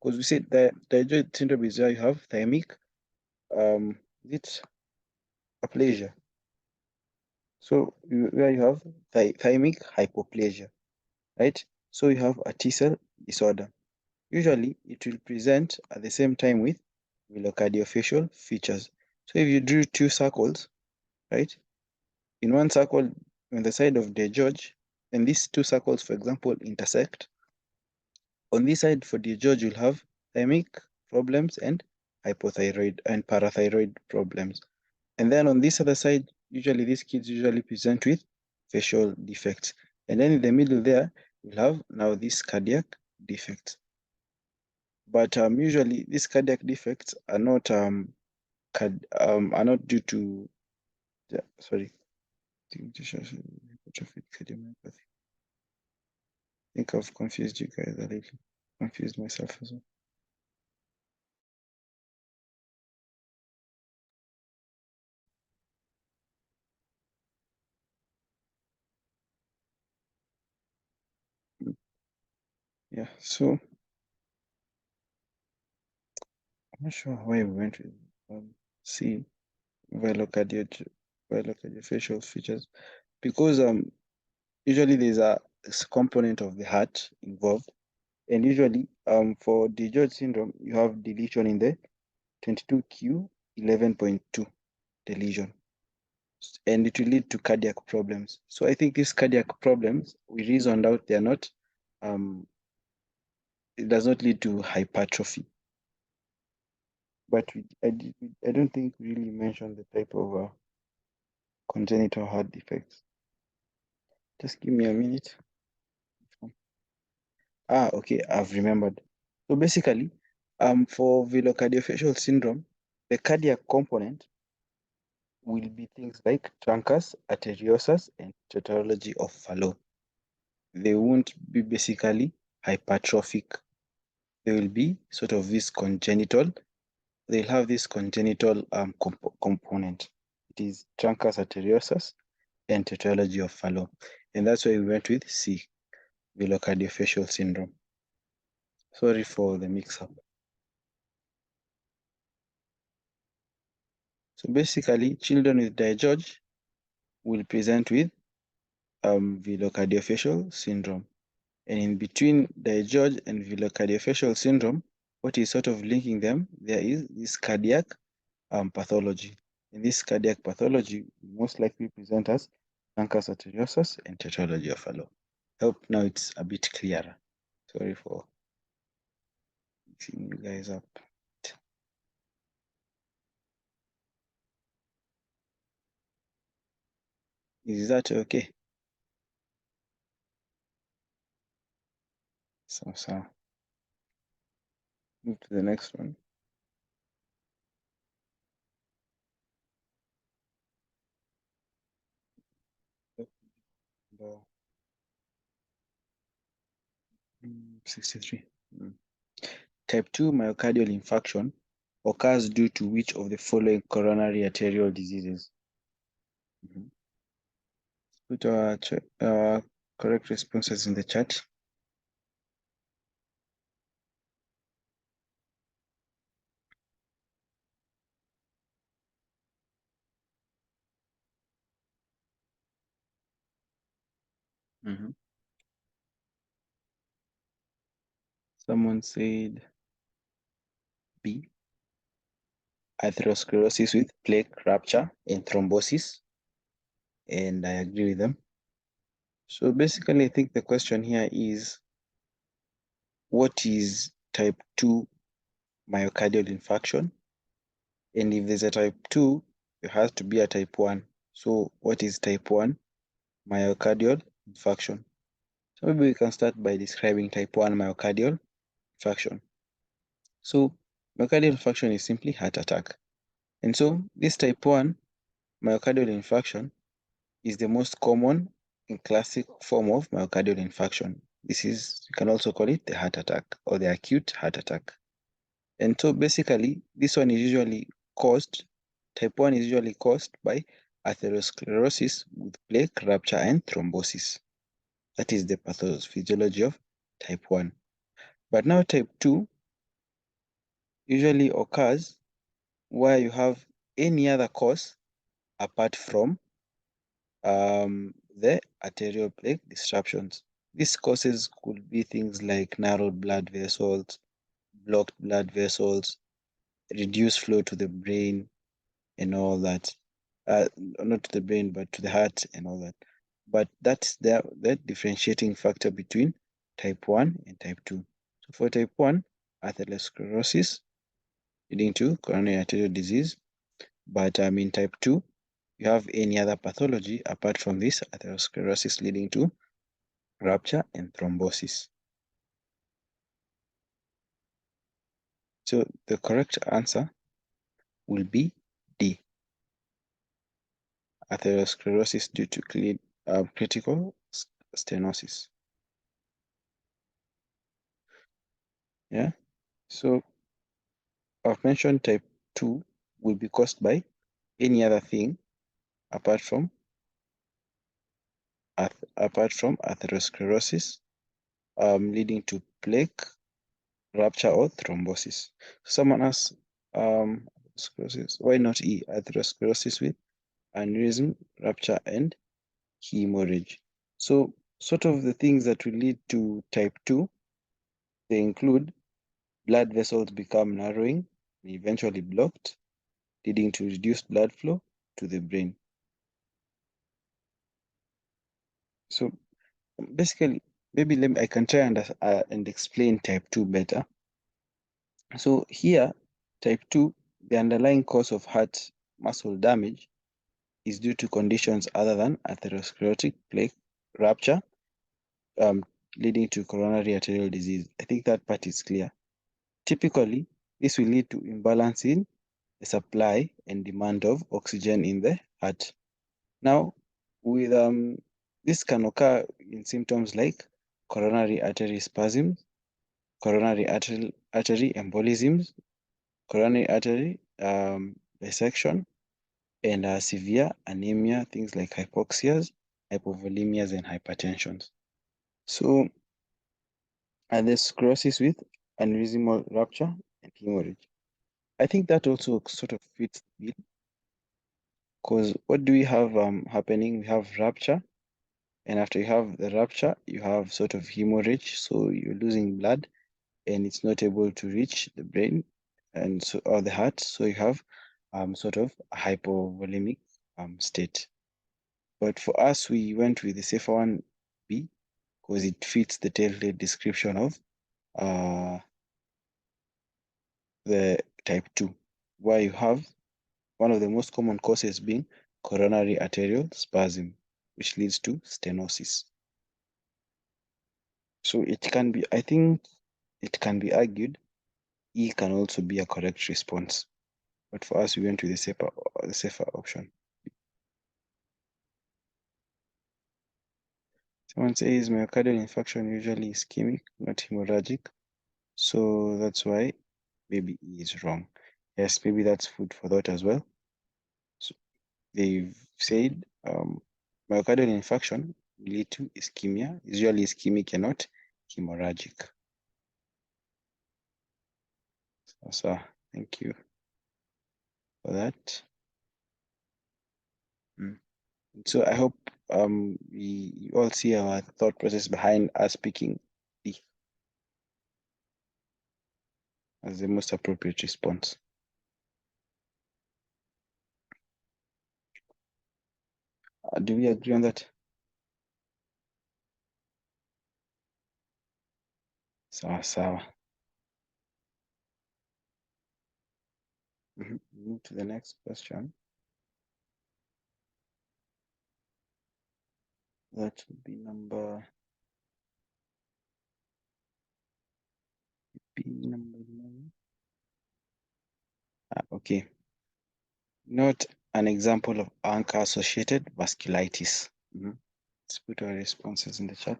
because we said that Digeorge syndrome is where you have thymic, is it aplasia? So where you have thymic hypoplasia, right? So you have a T cell disorder. Usually it will present at the same time with velocardiofacial features. So if you drew two circles, right? In one circle on the side of Digeorge, and these two circles, for example, intersect. On this side for Digeorge, you'll have thymic problems and hypothyroid and parathyroid problems. And then on this other side, usually these kids usually present with facial defects. And then in the middle there, you'll have now these cardiac defects. But usually these cardiac defects are not due to sorry, hypertrophic cardiomyopathy. I think I've confused you guys a little, confused myself as well. Yeah, so I'm not sure why we went with C, velocardiofacial features, because usually there's a component of the heart involved, and usually for Digeorge syndrome you have deletion in the 22q11.2 deletion, and it will lead to cardiac problems. So I think these cardiac problems, we reasoned out they are not, it does not lead to hypertrophy. But I don't think we really mentioned the type of congenital heart defects. Just give me a minute. Okay, I've remembered. So basically, for velocardiofacial syndrome, the cardiac component will be things like truncus, arteriosus, and tetralogy of Fallot. They won't be basically hypertrophic. They will be sort of this congenital. They'll have this congenital component. It is truncus arteriosus and tetralogy of Fallot. And that's why we went with C, velocardiofacial syndrome. Sorry for the mix-up. So basically, children with Digeorge will present with velocardiofacial syndrome. And in between Digeorge and velocardiofacial syndrome, what is sort of linking them, there is this cardiac pathology. And this cardiac pathology most likely present as truncus arteriosus and tetralogy of Fallot. Hope now it's a bit clearer. Sorry for mixing you guys up. Is that okay? So move to the next one. Number 63. Type 2 myocardial infarction occurs due to which of the following coronary arterial diseases? Put our correct responses in the chat. Someone said B, atherosclerosis with plaque rupture and thrombosis, and I agree with them. So basically, I think the question here is, what is type 2 myocardial infarction. And if there's a type 2, there has to be a type 1. So what is type 1? Myocardial infarction. So maybe we can start by describing type 1 myocardial infarction. So myocardial infarction is simply heart attack. And so this type 1 myocardial infarction is the most common and classic form of myocardial infarction. This is, you can also call it the heart attack or the acute heart attack. And so basically, this one is usually caused, type 1 is usually caused by atherosclerosis with plaque rupture and thrombosis. That is the pathophysiology of type 1. But now type 2 usually occurs where you have any other cause apart from the arterial plaque disruptions. These causes could be things like narrowed blood vessels, blocked blood vessels, reduced flow to the brain, and all that. Not to the brain, but to the heart and all that. But that's the differentiating factor between type 1 and type 2. So for type 1, atherosclerosis leading to coronary arterial disease. But in type 2, you have any other pathology apart from this atherosclerosis leading to rupture and thrombosis. So the correct answer will be D, atherosclerosis due to critical stenosis. Yeah, so I've mentioned type 2 will be caused by any other thing apart from atherosclerosis leading to plaque rupture or thrombosis. Someone asks, sclerosis, why not E? Atherosclerosis with aneurysm, rupture, and hemorrhage. So, sort of the things that will lead to type 2, they include blood vessels become narrowing and eventually blocked, leading to reduced blood flow to the brain. So, basically, maybe I can try and explain type 2 better. So here, type 2, the underlying cause of heart muscle damage is due to conditions other than atherosclerotic plaque rupture, leading to coronary arterial disease. I think that part is clear. Typically, this will lead to imbalance in the supply and demand of oxygen in the heart. Now, with this can occur in symptoms like coronary artery spasms, coronary artery embolisms, coronary artery dissection, and severe anemia, things like hypoxias, hypovolemias, and hypertensions. So, and there's sclerosis with aneurysmal rupture and hemorrhage. I think that also sort of fits the bill, because what do we have happening? We have rupture, and after you have the rupture, you have sort of hemorrhage, so you're losing blood, and it's not able to reach the brain and so or the heart, so you have sort of a hypovolemic state. But for us, we went with the safer one, B, because it fits the tail-head description of the type 2, where you have one of the most common causes being coronary arterial spasm, which leads to stenosis. So it can be, I think it can be argued, E can also be a correct response. But for us, we went with the safer option. Someone says myocardial infarction usually ischemic, not hemorrhagic. So that's why maybe E is wrong. Yes, maybe that's food for thought as well. So they've said myocardial infarction will lead to ischemia, usually ischemic and not hemorrhagic. So thank you for that. So I hope you all see our thought process behind us picking D as the most appropriate response. Do we agree on that? Sawa sawa. Move to the next question. That would be number number 9. Okay. Note an example of ANCA-associated vasculitis. Let's put our responses in the chat.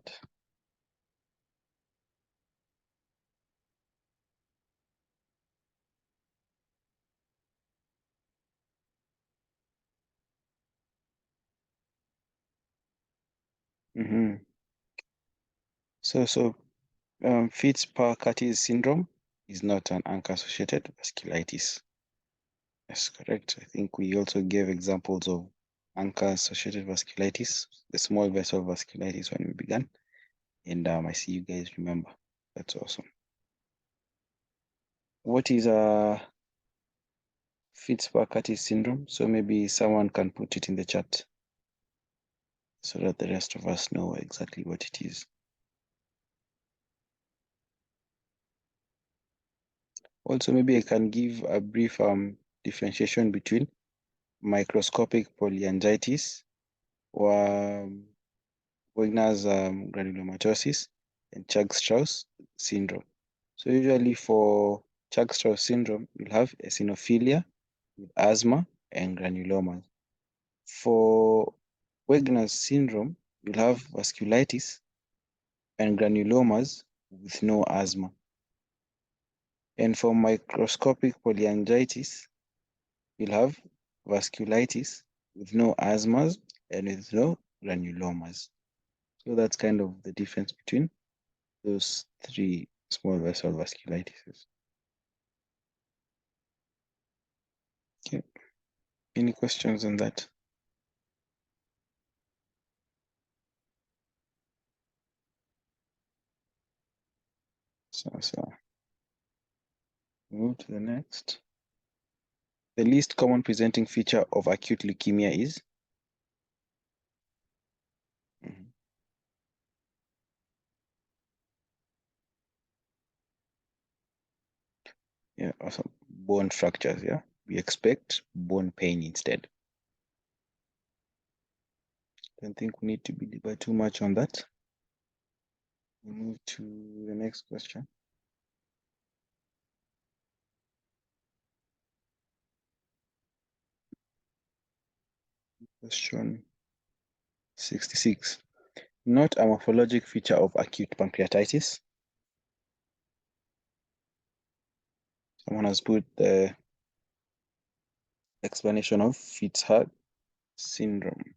So Fitzpatrick syndrome is not an ANCA-associated vasculitis. That's correct. I think we also gave examples of ANCA-associated vasculitis, the small vessel vasculitis when we began. And I see you guys remember. That's awesome. What is Fitzpatrick syndrome? So maybe someone can put it in the chat so that the rest of us know exactly what it is. Also, maybe I can give a brief differentiation between microscopic polyangiitis or Wegener's granulomatosis and Churg-Strauss syndrome. So usually for Churg-Strauss syndrome, you'll have eosinophilia with asthma and granulomas. For Wegener's syndrome, you'll have vasculitis and granulomas with no asthma. And for microscopic polyangiitis, you'll have vasculitis with no asthmas and with no granulomas. So that's kind of the difference between those three small vessel vasculitises. Okay. Any questions on that? So move to the next. The least common presenting feature of acute leukemia is? Yeah, awesome. Bone fractures, yeah. We expect bone pain instead. Don't think we need to belabor too much on that. We move to the next question. Question 66. Note a morphologic feature of acute pancreatitis. Someone has put the explanation of Fitzhugh syndrome.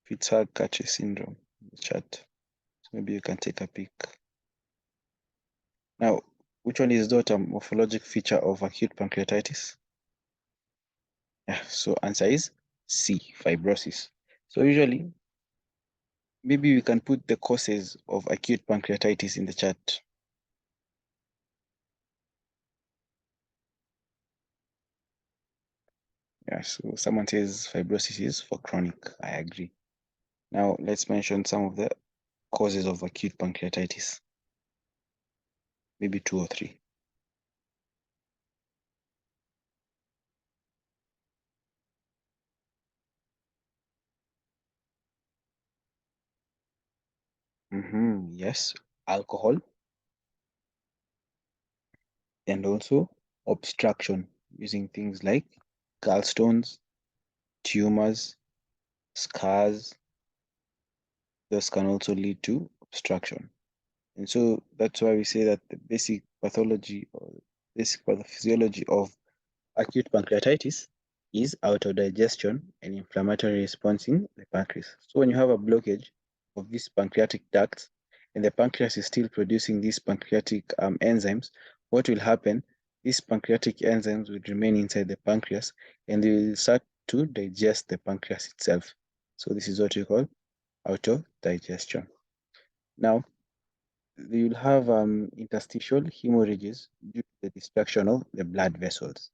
Fitzhugh-Katche syndrome in the chat. So maybe you can take a peek. Now, which one is not a morphologic feature of acute pancreatitis? Yeah, so answer is C, fibrosis. So usually, maybe we can put the causes of acute pancreatitis in the chat. Yeah, so someone says fibrosis is for chronic. I agree. Now, let's mention some of the causes of acute pancreatitis. Maybe 2 or 3. Yes, alcohol and also obstruction using things like gallstones, tumors, scars. Those can also lead to obstruction. And so that's why we say that the basic pathology or basic pathophysiology of acute pancreatitis is autodigestion and inflammatory response in the pancreas. So when you have a blockage of these pancreatic ducts and the pancreas is still producing these pancreatic enzymes, what will happen? These pancreatic enzymes will remain inside the pancreas and they will start to digest the pancreas itself. So this is what we call autodigestion. Now, you'll have interstitial hemorrhages due to the destruction of the blood vessels.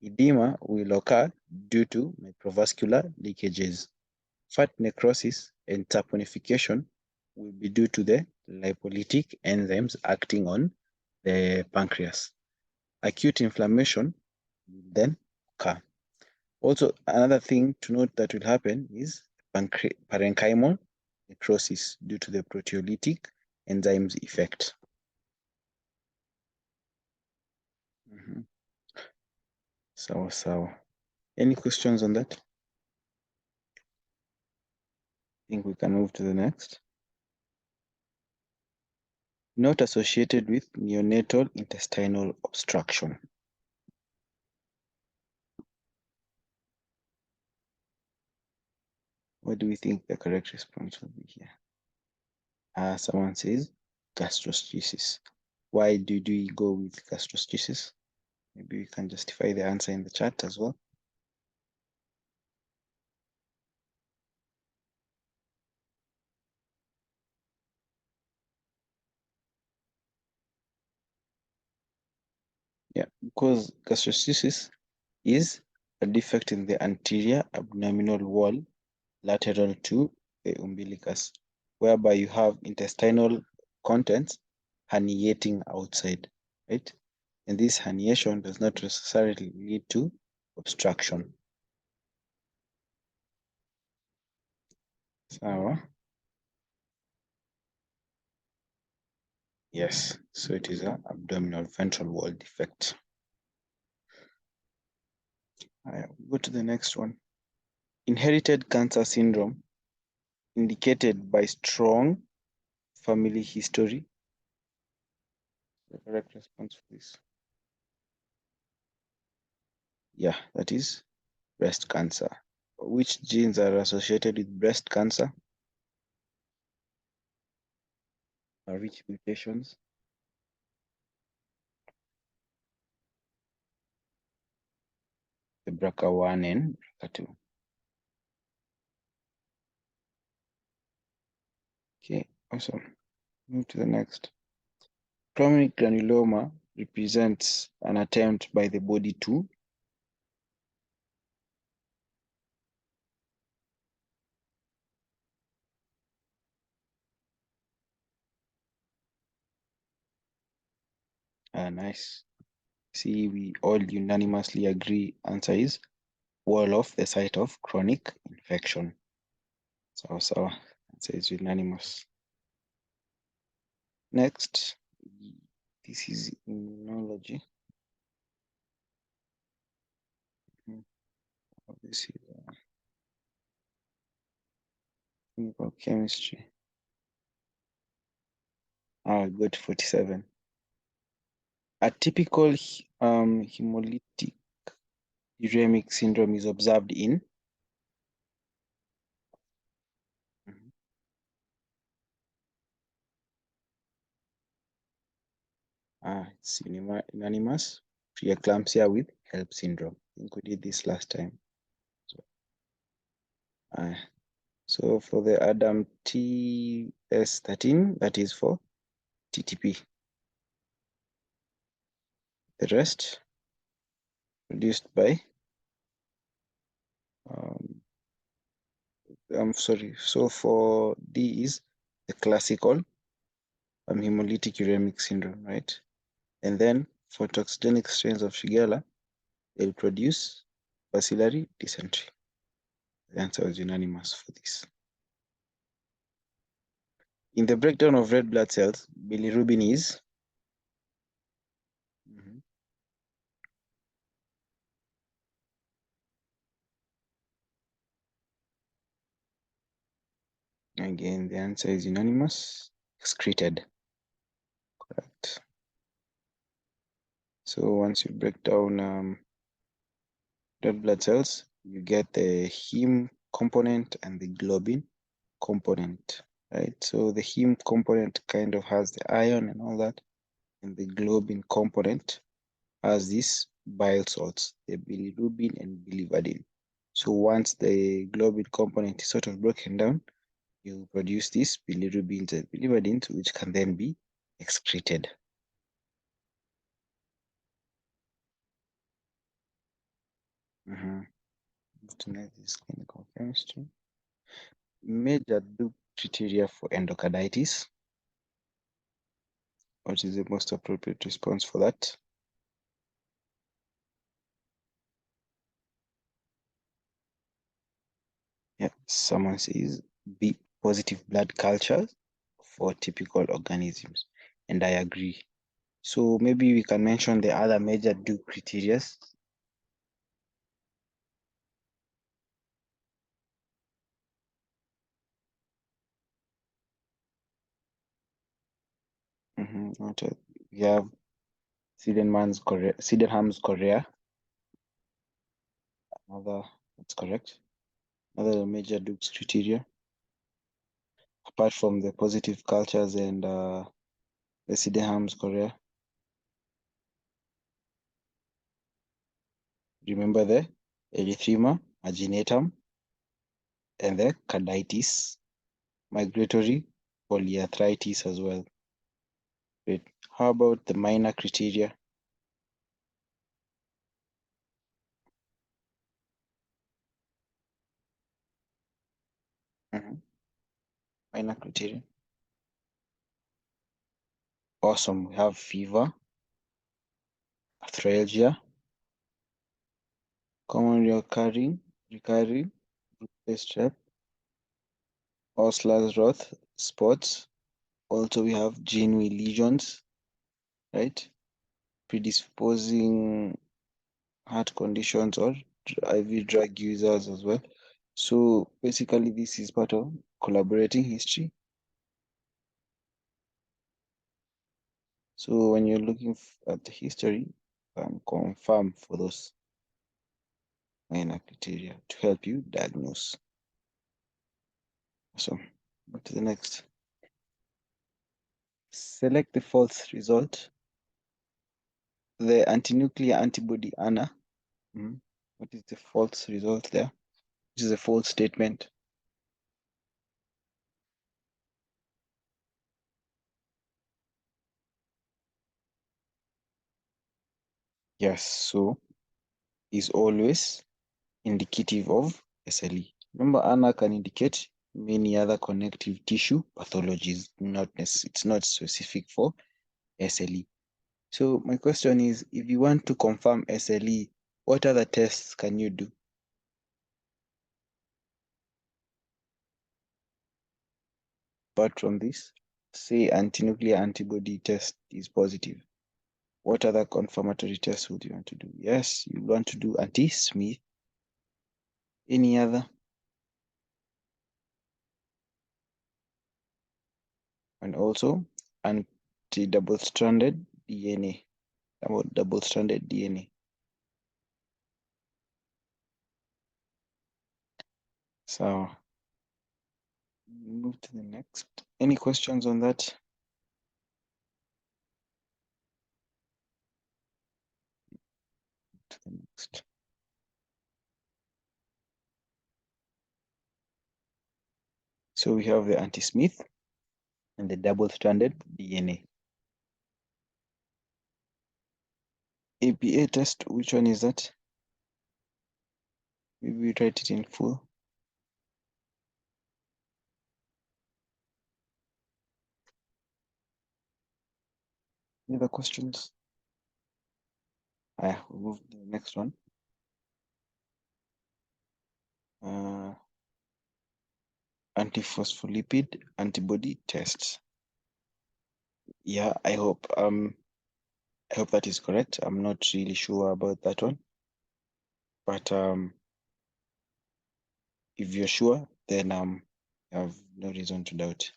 Edema will occur due to microvascular leakages. Fat necrosis and saponification will be due to the lipolytic enzymes acting on the pancreas. acute inflammation will then occur. Also, another thing to note that will happen is parenchymal necrosis due to the proteolytic enzymes effect. Sawa. Any questions on that? I think we can move to the next. Not associated with neonatal intestinal obstruction. What do we think the correct response will be here? Someone says gastroschisis. Why did we go with gastroschisis? Maybe we can justify the answer in the chat as well. Yeah, because gastroschisis is a defect in the anterior abdominal wall lateral to the umbilicus, whereby you have intestinal contents herniating outside, right? And this herniation does not necessarily lead to obstruction. Sawa. Yes, so it is an abdominal ventral wall defect. Go to the next one. Inherited cancer syndrome indicated by strong family history. The correct response for this. Yeah, that is breast cancer. Which genes are associated with breast cancer? Which mutations? The BRCA1 and BRCA2. Okay, awesome. Move to the next. Chronic granuloma represents an attempt by the body to nice. See, we all unanimously agree answer is wall off the site of chronic infection. So answer is unanimous. Next, this is immunology. This is clinical chemistry. I'll go to 47. A typical hemolytic uremic syndrome is observed in it's unanimous. Preeclampsia with HELP syndrome. I think we did this last time. So for the Adam TS13, that is for TTP. The rest produced by I'm sorry. So for D is the classical hemolytic uremic syndrome, right? And then for toxigenic strains of Shigella, they'll produce bacillary dysentery. The answer was unanimous for this. In the breakdown of red blood cells, bilirubin is again, the answer is unanimous, excreted. Correct. So once you break down red blood cells, you get the heme component and the globin component, right? So the heme component kind of has the iron and all that, and the globin component has these bile salts, the bilirubin and biliverdin. So once the globin component is sort of broken down, you produce these bilirubins and biliverdins, which can then be excreted. This clinical chemistry. Major Duke criteria for endocarditis. What is the most appropriate response for that? Yeah, someone says B, positive blood cultures for typical organisms, and I agree. So maybe we can mention the other major Duke criteria. We have Sydenham's Korea. Another, that's correct. Another major Duke's criteria. Apart from the positive cultures and the Sydenham's Korea. Remember the erythema marginatum and the carditis, migratory polyarthritis as well. Great. How about the minor criteria? Minor criteria. Awesome. We have fever, arthralgia, common recurring, strep, Osler's Roth, spots. Also, we have gene lesions, right? Predisposing heart conditions or IV drug users as well. So basically, this is part of collaborating history. So when you're looking at the history, you can confirm for those minor criteria to help you diagnose. So, go to the next. Select the false result. The antinuclear antibody ANA. What is the false result there? Which is a false statement. Yes, so is always indicative of SLE. Remember, ANA can indicate many other connective tissue pathologies, it's not specific for SLE. So my question is, if you want to confirm SLE, what other tests can you do? Apart from this, say antinuclear antibody test is positive. What other confirmatory tests would you want to do? Yes, you want to do anti-Smith. Any other? And also anti-double-stranded DNA. About double-stranded DNA. So move to the next. Any questions on that? To the next. So we have the anti-Smith and the double-stranded DNA. APA test, which one is that? Maybe we write it in full. Any other questions? We'll move to the next one. Antiphospholipid antibody tests. Yeah, I hope that is correct. I'm not really sure about that one, but if you're sure, then I have no reason to doubt.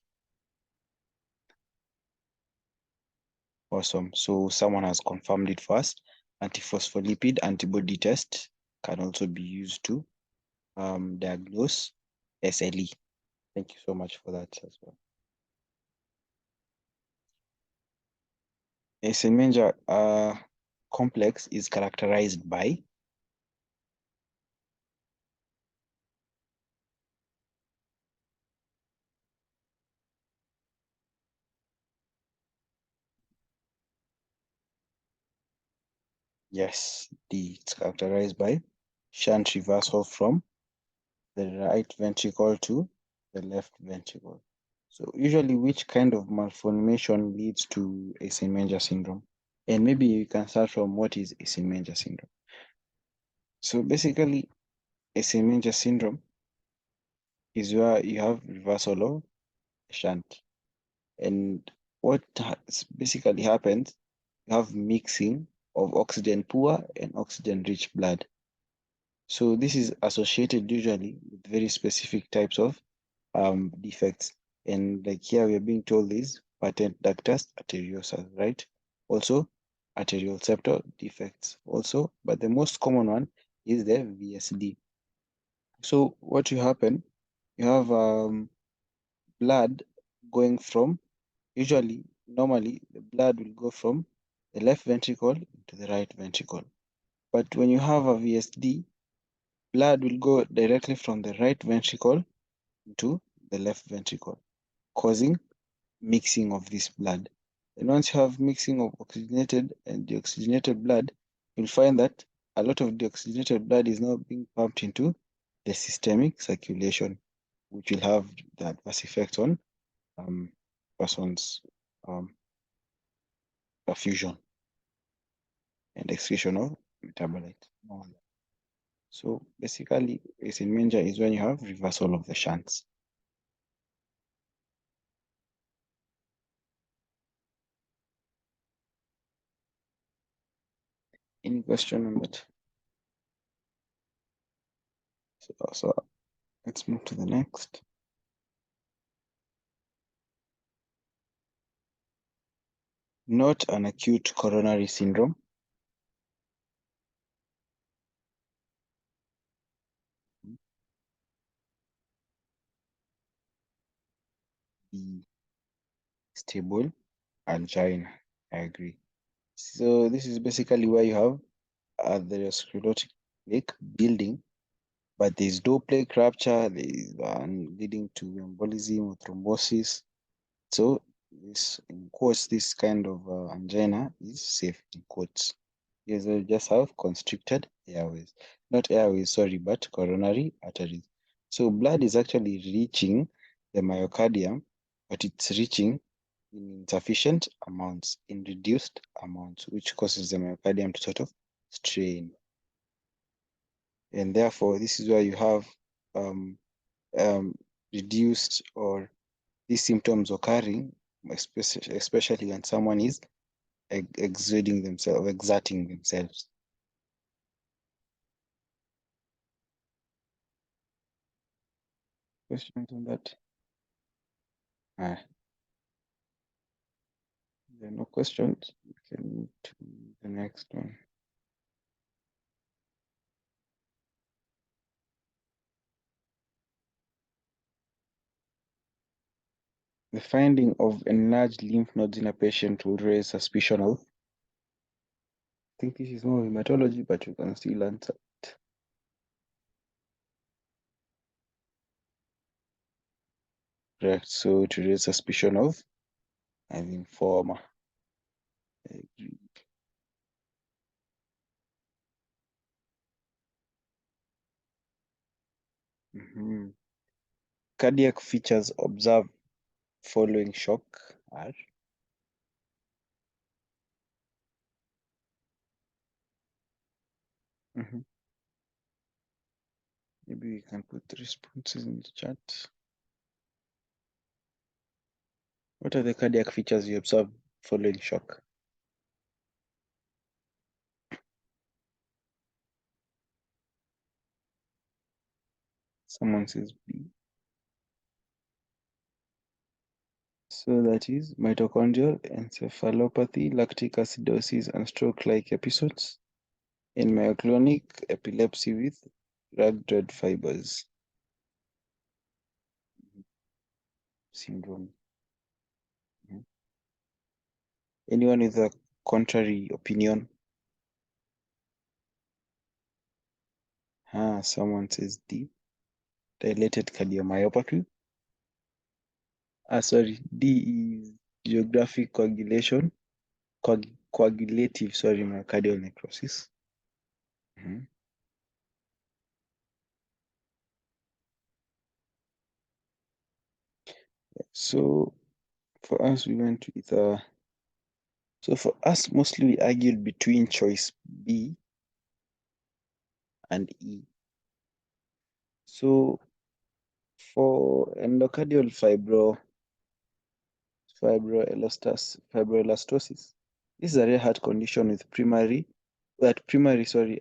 Awesome. So someone has confirmed it first. Antiphospholipid antibody test can also be used to diagnose SLE. Thank you so much for that as well. A Semenya complex is characterized by yes, D. It's characterized by shunt reversal from the right ventricle to the left ventricle. So usually which kind of malformation leads to Eisenmenger syndrome? And maybe you can start from what is Eisenmenger syndrome. So basically, Eisenmenger syndrome is where you have reversal of shunt. And what basically happens, you have mixing of oxygen poor and oxygen rich blood. So this is associated usually with very specific types of defects. And like here we are being told is patent ductus arteriosus, right? Also arterial septal defects also, but the most common one is the VSD. So what will happen, you have blood going from, usually, normally, the blood will go from the left ventricle to the right ventricle. But when you have a VSD, blood will go directly from the right ventricle to the left ventricle, causing mixing of this blood. And once you have mixing of oxygenated and deoxygenated blood, you'll find that a lot of deoxygenated blood is now being pumped into the systemic circulation, which will have the adverse effect on person's perfusion and excretion of metabolite. So basically, in Menja is when you have reversal of the shunts. Any question on that? So let's move to the next. Not an acute coronary syndrome. The stable angina. I agree. So this is basically where you have atherosclerotic plaque building, but there's no plaque rupture, there is leading to embolism or thrombosis. So this, in quotes, this kind of angina is safe, in quotes. Yes, they just have constricted airways. Not airways, sorry, but coronary arteries. So blood is actually reaching the myocardium, but it's reaching in insufficient amounts, in reduced amounts, which causes the myocardium to sort of strain. And therefore, this is where you have um, reduced or these symptoms occurring, especially when someone is exerting themselves. Questions on that? There are no questions. We can move to the next one. The finding of enlarged lymph nodes in a patient will raise suspicion of. I think this is more hematology, but you can still answer it. Correct. So to raise suspicion of lymphoma. I agree. Cardiac features observed following shock are. Maybe we can put the responses in the chat. What are the cardiac features you observe following shock? Someone says B. So that is mitochondrial encephalopathy, lactic acidosis, and stroke-like episodes, and myoclonic epilepsy with rhabdoid fibers syndrome. Anyone with a contrary opinion? Someone says D. Dilated cardiomyopathy. Sorry, D is geographic coagulation, coagulative, myocardial necrosis. So for us, we went with so for us, mostly we argued between choice B and E. So For endocardial fibroelastosis, this is a rare heart condition with primary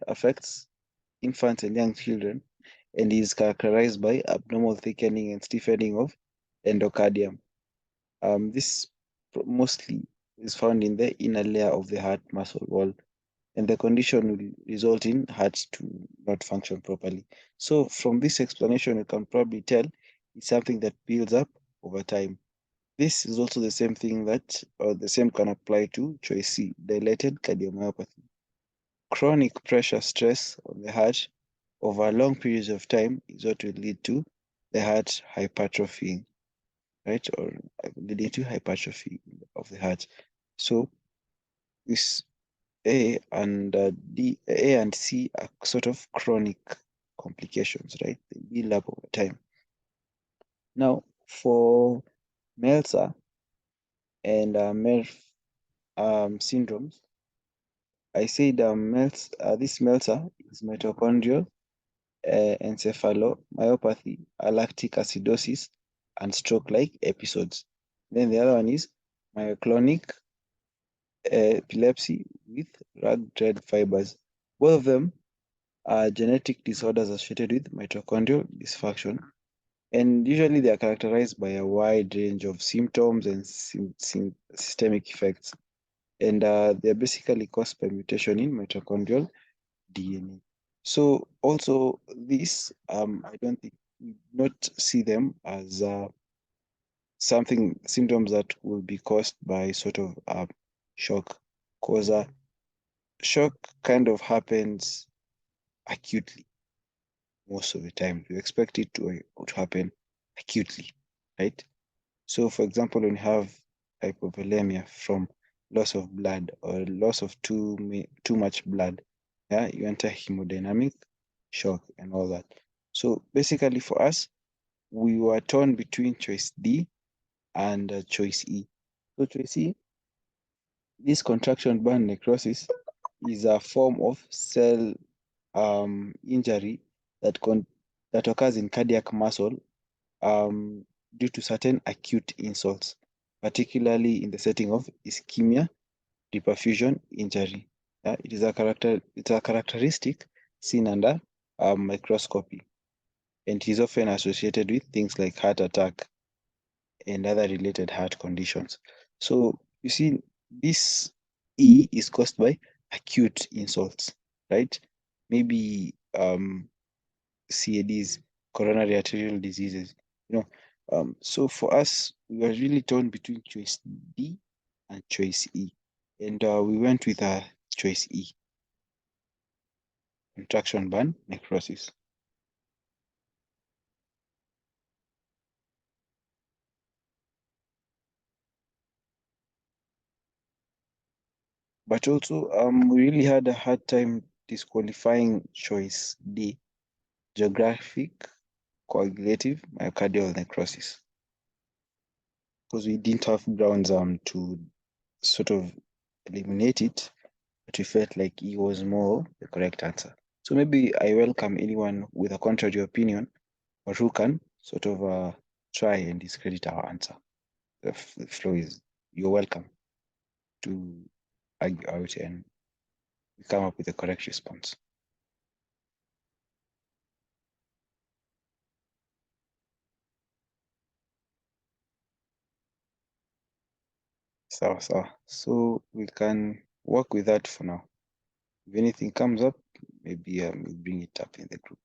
affects infants and young children and is characterized by abnormal thickening and stiffening of endocardium. This mostly is found in the inner layer of the heart muscle wall, and the condition will result in hearts to not function properly. So from this explanation, you can probably tell it's something that builds up over time. This is also the same thing or the same can apply to choice C, dilated cardiomyopathy. Chronic pressure stress on the heart over long periods of time is what will lead to the heart hypertrophying, right? Or leading to hypertrophy of the heart. So this A and C are sort of chronic complications, right? They build up over time. Now, for MELSA and MERF syndromes, I said this MELSA is mitochondrial encephalomyopathy, lactic acidosis, and stroke-like episodes. Then the other one is myoclonic epilepsy with rugged red fibers. Both of them are genetic disorders associated with mitochondrial dysfunction, and usually they are characterized by a wide range of symptoms and systemic effects. And they're basically caused by mutation in mitochondrial DNA. So also this, I don't think we not see them as symptoms that will be caused by sort of shock, because shock kind of happens acutely most of the time. You expect it to happen acutely, right? So for example, when you have hypovolemia from loss of blood or loss of too much blood, yeah, you enter hemodynamic shock and all that. So basically for us, we were torn between choice D and choice E. So choice E, this contraction band necrosis is a form of cell injury that occurs in cardiac muscle due to certain acute insults, particularly in the setting of ischemia reperfusion injury. It's a characteristic seen under microscopy, and is often associated with things like heart attack and other related heart conditions. So you see, this E is caused by acute insults, right? Maybe CADs, coronary arterial diseases. So for us, we were really torn between choice D and choice E, and we went with choice E, contraction band necrosis. But also, we really had a hard time disqualifying choice D, geographic coagulative myocardial necrosis, because we didn't have grounds to sort of eliminate it, but we felt like E was more the correct answer. So maybe I welcome anyone with a contrary opinion, or who can sort of try and discredit our answer. The floor is, you're welcome to argue out and come up with the correct response. So we can work with that for now. If anything comes up, maybe we'll bring it up in the group.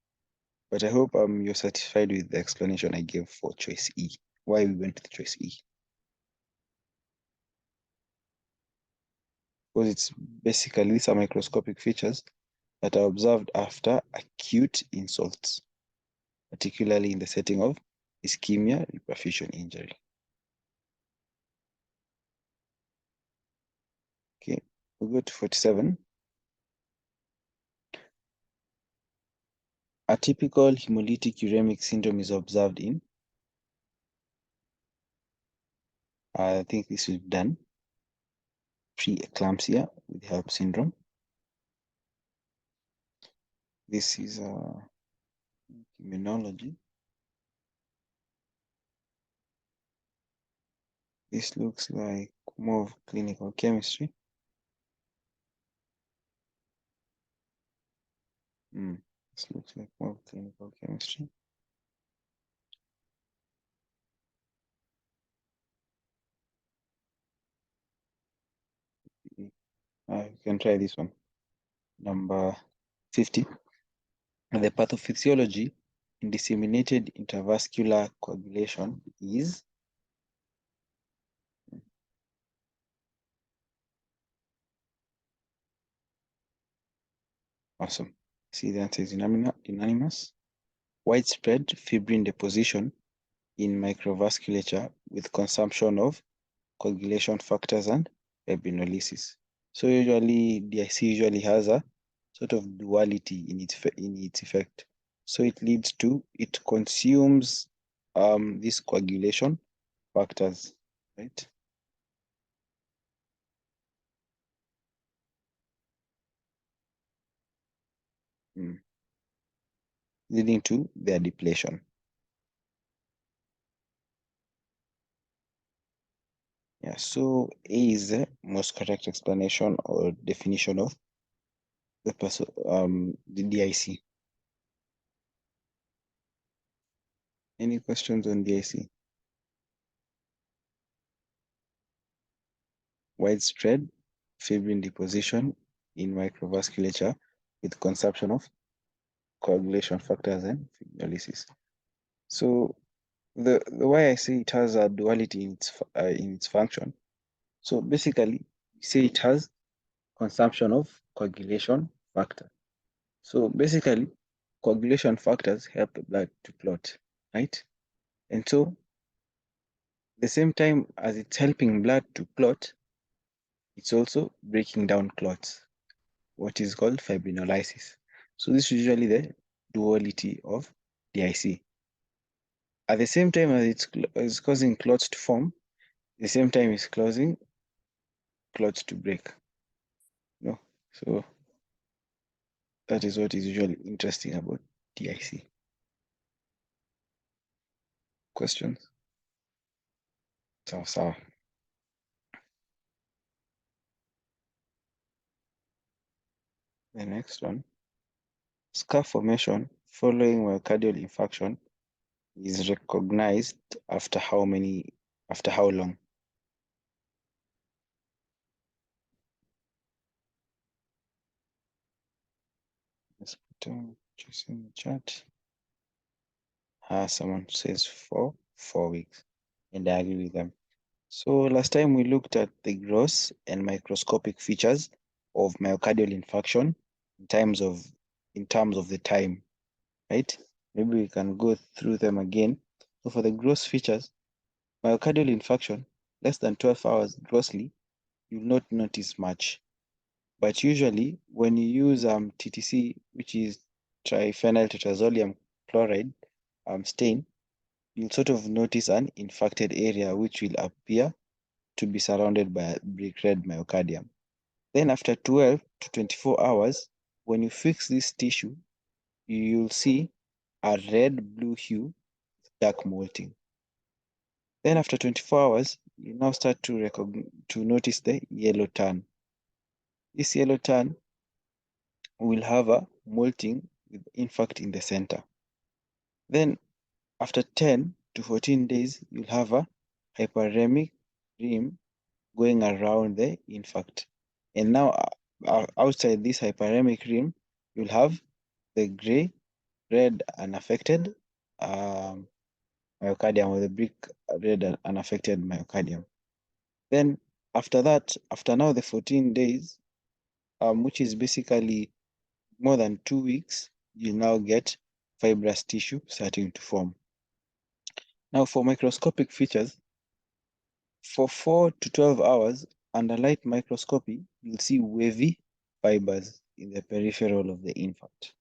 But I hope you're satisfied with the explanation I gave for choice E, why we went with choice E. Because it's basically, these are microscopic features that are observed after acute insults, particularly in the setting of ischemia reperfusion injury. Okay, we'll go to 47. A typical hemolytic uremic syndrome is observed in, I think this we've done, preeclampsia with HELLP syndrome. This is immunology. This looks like more of clinical chemistry. This looks like more of clinical chemistry. You can try this one. Number 50. The pathophysiology in disseminated intravascular coagulation is awesome. See, the answer is unanimous. Widespread fibrin deposition in microvasculature with consumption of coagulation factors and fibrinolysis. So usually DIC usually has a sort of duality in its effect. So it consumes these coagulation factors, right? Leading to their depletion. Yeah, so A is the most correct explanation or definition of the DIC. Any questions on DIC? Widespread fibrin deposition in microvasculature with consumption of coagulation factors and fibrinolysis. So the way I say it has a duality in its function. So basically, we say it has consumption of coagulation factor. So basically, coagulation factors help the blood to clot, right? And so, the same time as it's helping blood to clot, it's also breaking down clots, what is called fibrinolysis. So this is usually the duality of DIC. At the same time as it's causing clots to form, at the same time it's causing clots to break. No, so that is what is usually interesting about DIC. Questions? So. The next one. Scar formation following myocardial infarction is recognized after how long? Let's put just in the chat. Someone says 4 weeks, and I agree with them. So last time we looked at the gross and microscopic features of myocardial infarction in terms of the time, right? Maybe we can go through them again. So for the gross features, myocardial infarction, less than 12 hours grossly, you'll not notice much. But usually when you use TTC, which is triphenyl tetrazolium chloride stain, you'll sort of notice an infarcted area which will appear to be surrounded by a brick red myocardium. Then after 12 to 24 hours, when you fix this tissue, you'll see a red-blue hue, dark molting. Then after 24 hours, you now start to notice the yellow turn. This yellow turn will have a molting with infarct in the center. Then after 10 to 14 days, you'll have a hyperemic rim going around the infarct. And now outside this hyperemic rim, you'll have the gray, red, unaffected myocardium, or the brick red unaffected myocardium. Then after that, after now the 14 days, which is basically more than 2 weeks, you now get fibrous tissue starting to form. Now for microscopic features, for 4 to 12 hours under light microscopy, you'll see wavy fibers in the peripheral of the infarct.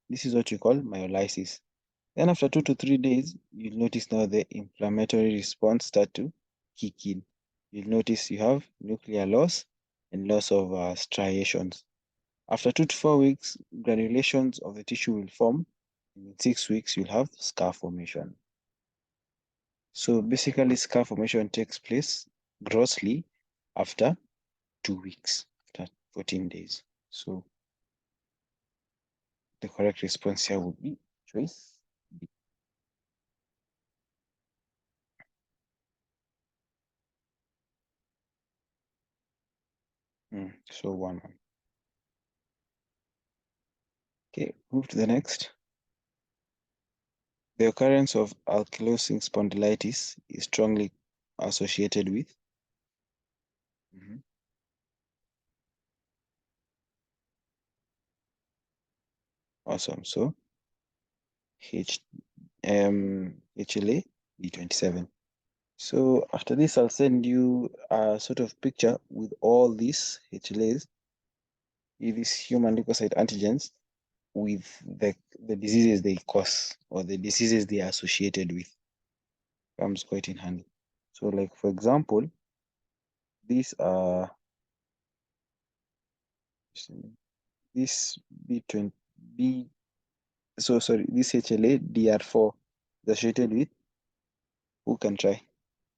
This is what we call myolysis. Then after 2 to 3 days, you'll notice now the inflammatory response start to kick in. You'll notice you have nuclear loss and loss of striations. After 2 to 4 weeks, granulations of the tissue will form. In 6 weeks, you'll have scar formation. So basically, scar formation takes place grossly after 2 weeks, after 14 days. So the correct response here would be choice B. So 1-1. Okay, move to the next. The occurrence of ankylosing spondylitis is strongly associated with. Awesome. So HLA B27. So after this, I'll send you a sort of picture with all these HLAs, these human leukocyte antigens, with the diseases they cause or the diseases they are associated with. Comes quite in handy. So like, for example, these are this B20 B so sorry, this HLA DR4 is associated with, who can try?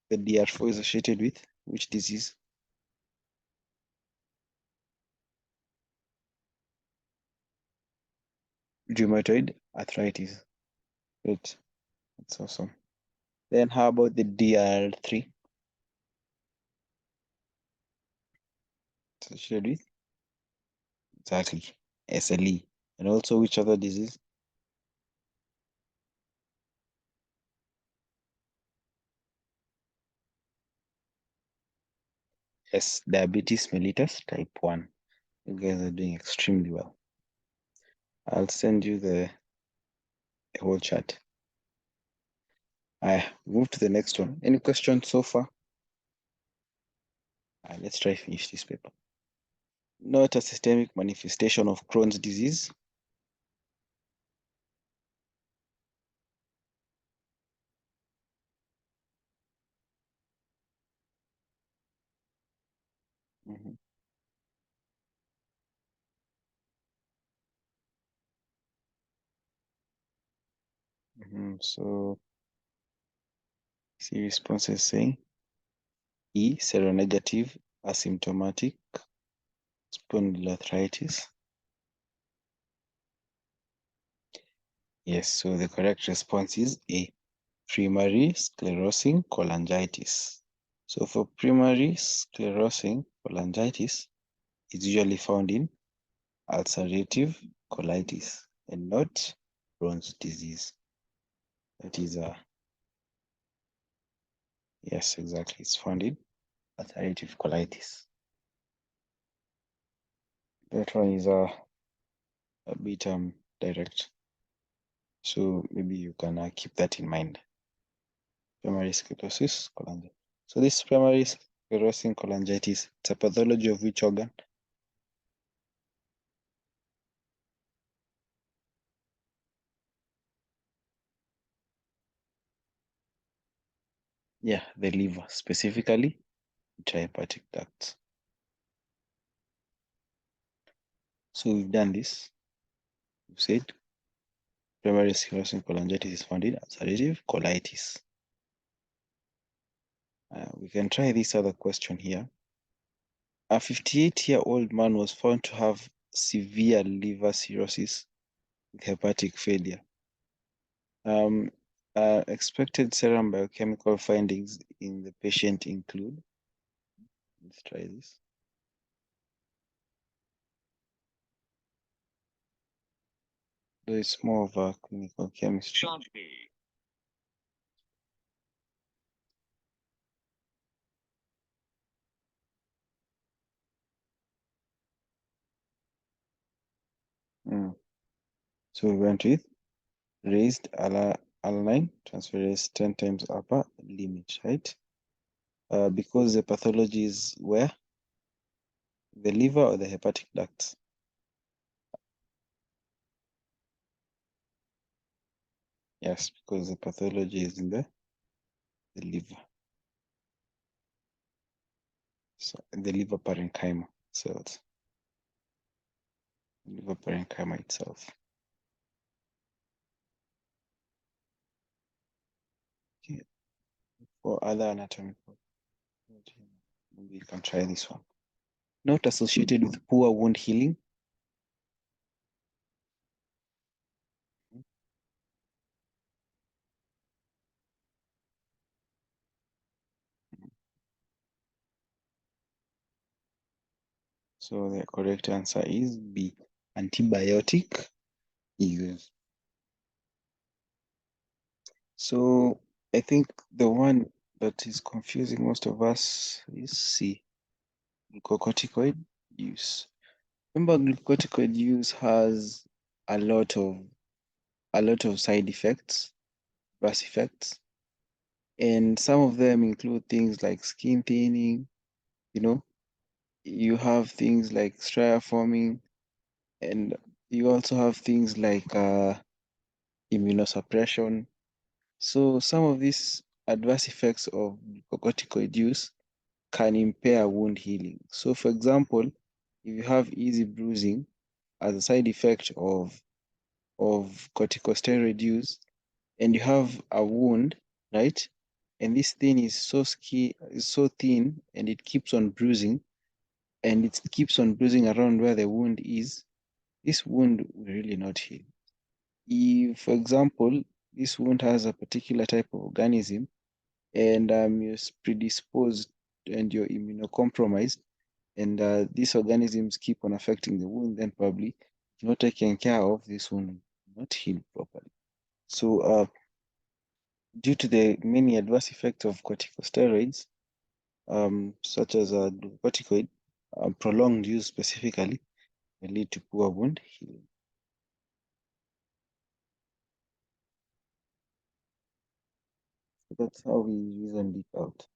The DR4 is associated with which disease? Rheumatoid arthritis. Great. That's awesome. Then how about the DR3? It's associated with? Exactly. SLE. And also which other disease? Yes, diabetes mellitus type 1. You guys are doing extremely well. I'll send you the whole chart. I move to the next one. Any questions so far? Let's try finish this paper. Note a systemic manifestation of Crohn's disease. Mhm. So see responses saying E, seronegative, asymptomatic spondyloarthritis. Yes, so the correct response is A, primary sclerosing cholangitis. So for primary sclerosing cholangitis, it's usually found in ulcerative colitis and not Crohn's disease. That is yes, exactly. It's found in ulcerative colitis. That one is a bit direct. So maybe you can keep that in mind. Primary sclerosis cholangitis. So this primary sclerosing cholangitis, it's a pathology of which organ? Yeah, the liver, specifically intrahepatic ducts. So we've done this. We've said primary sclerosing cholangitis is found in ulcerative colitis. We can try this other question here. A 58-year-old man was found to have severe liver cirrhosis with hepatic failure. Expected serum biochemical findings in the patient include, let's try this. So it's more of a clinical chemistry. So we went with raised alanine transferase 10 times upper limit, right? Because the pathology is where? The liver or the hepatic ducts? Yes, because the pathology is in the liver. So the liver parenchyma cells. Liver parenchyma itself. Okay. or other anatomical. Maybe you can try this one. Not associated with poor wound healing. So the correct answer is B, antibiotic use. So I think the one that is confusing most of us is C, glucocorticoid use. Remember, glucocorticoid use has a lot of side effects, adverse effects, and some of them include things like skin thinning. You know, you have things like striae forming, and you also have things like immunosuppression. So some of these adverse effects of glucocorticoid use can impair wound healing. So for example, if you have easy bruising as a side effect of corticosteroid use, and you have a wound, right? And this thing is so thin and it keeps on bruising, and it keeps on bruising around where the wound is, this wound will really not heal. If, for example, this wound has a particular type of organism and you're predisposed and you're immunocompromised, and these organisms keep on affecting the wound, then probably if not taken care of, this wound will not heal properly. So due to the many adverse effects of corticosteroids, such as glucocorticoid, prolonged use specifically may lead to poor wound healing. So that's how we reasoned it out.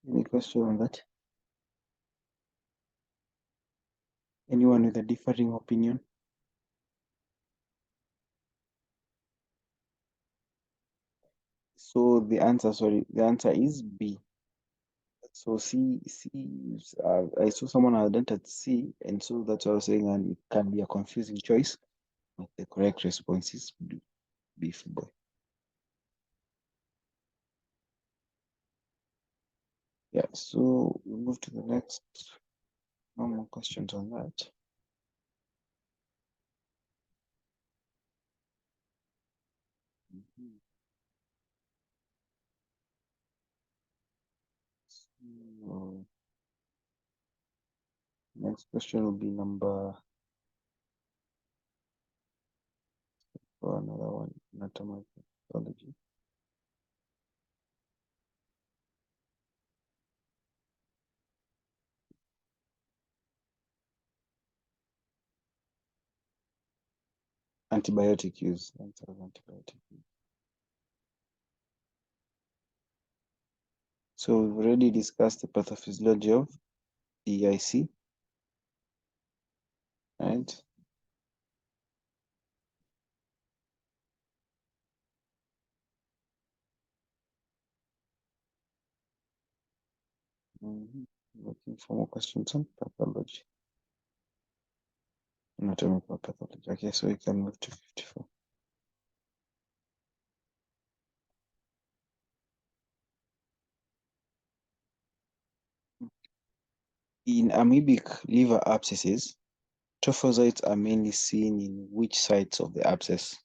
Any question on that? Anyone with a differing opinion? So the answer is B. So I saw someone had entered C, and so that's what I was saying, and it can be a confusing choice, but the correct response is B, beef boy. Yeah, so we move to the next. No more questions on that. So, next question will be number, or another one, anatomical pathology. Antibiotic use. Answer of antibiotic use. So we've already discussed the pathophysiology of DIC, right? Looking for more questions on pathology. Anatomical pathology. Okay, so we can move to 54. In amoebic liver abscesses, trophozoites are mainly seen in which sites of the abscess?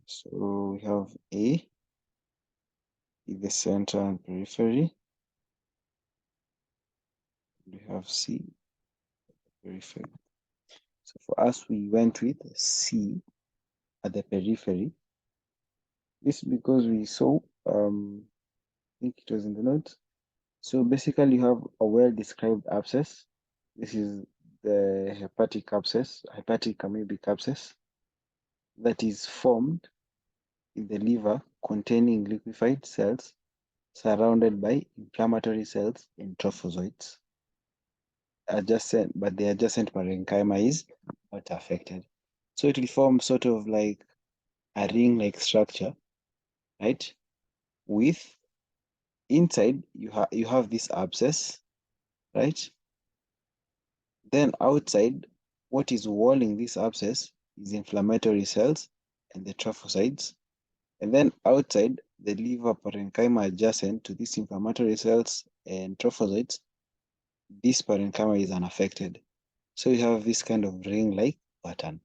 So we have A, in the center and periphery. We have C, periphery. So for us, we went with C at the periphery. This is because we saw, I think it was in the notes. So basically you have a well-described abscess. This is the hepatic abscess, hepatic amoebic abscess, that is formed in the liver containing liquefied cells surrounded by inflammatory cells and trophozoites. But the adjacent parenchyma is not affected. So it will form sort of like a ring-like structure, right? With inside you have this abscess, right? Then outside, what is walling this abscess is inflammatory cells and the trophocytes. And then outside, the liver parenchyma adjacent to these inflammatory cells and trophocytes, this parenchyma is unaffected. So you have this kind of ring-like pattern.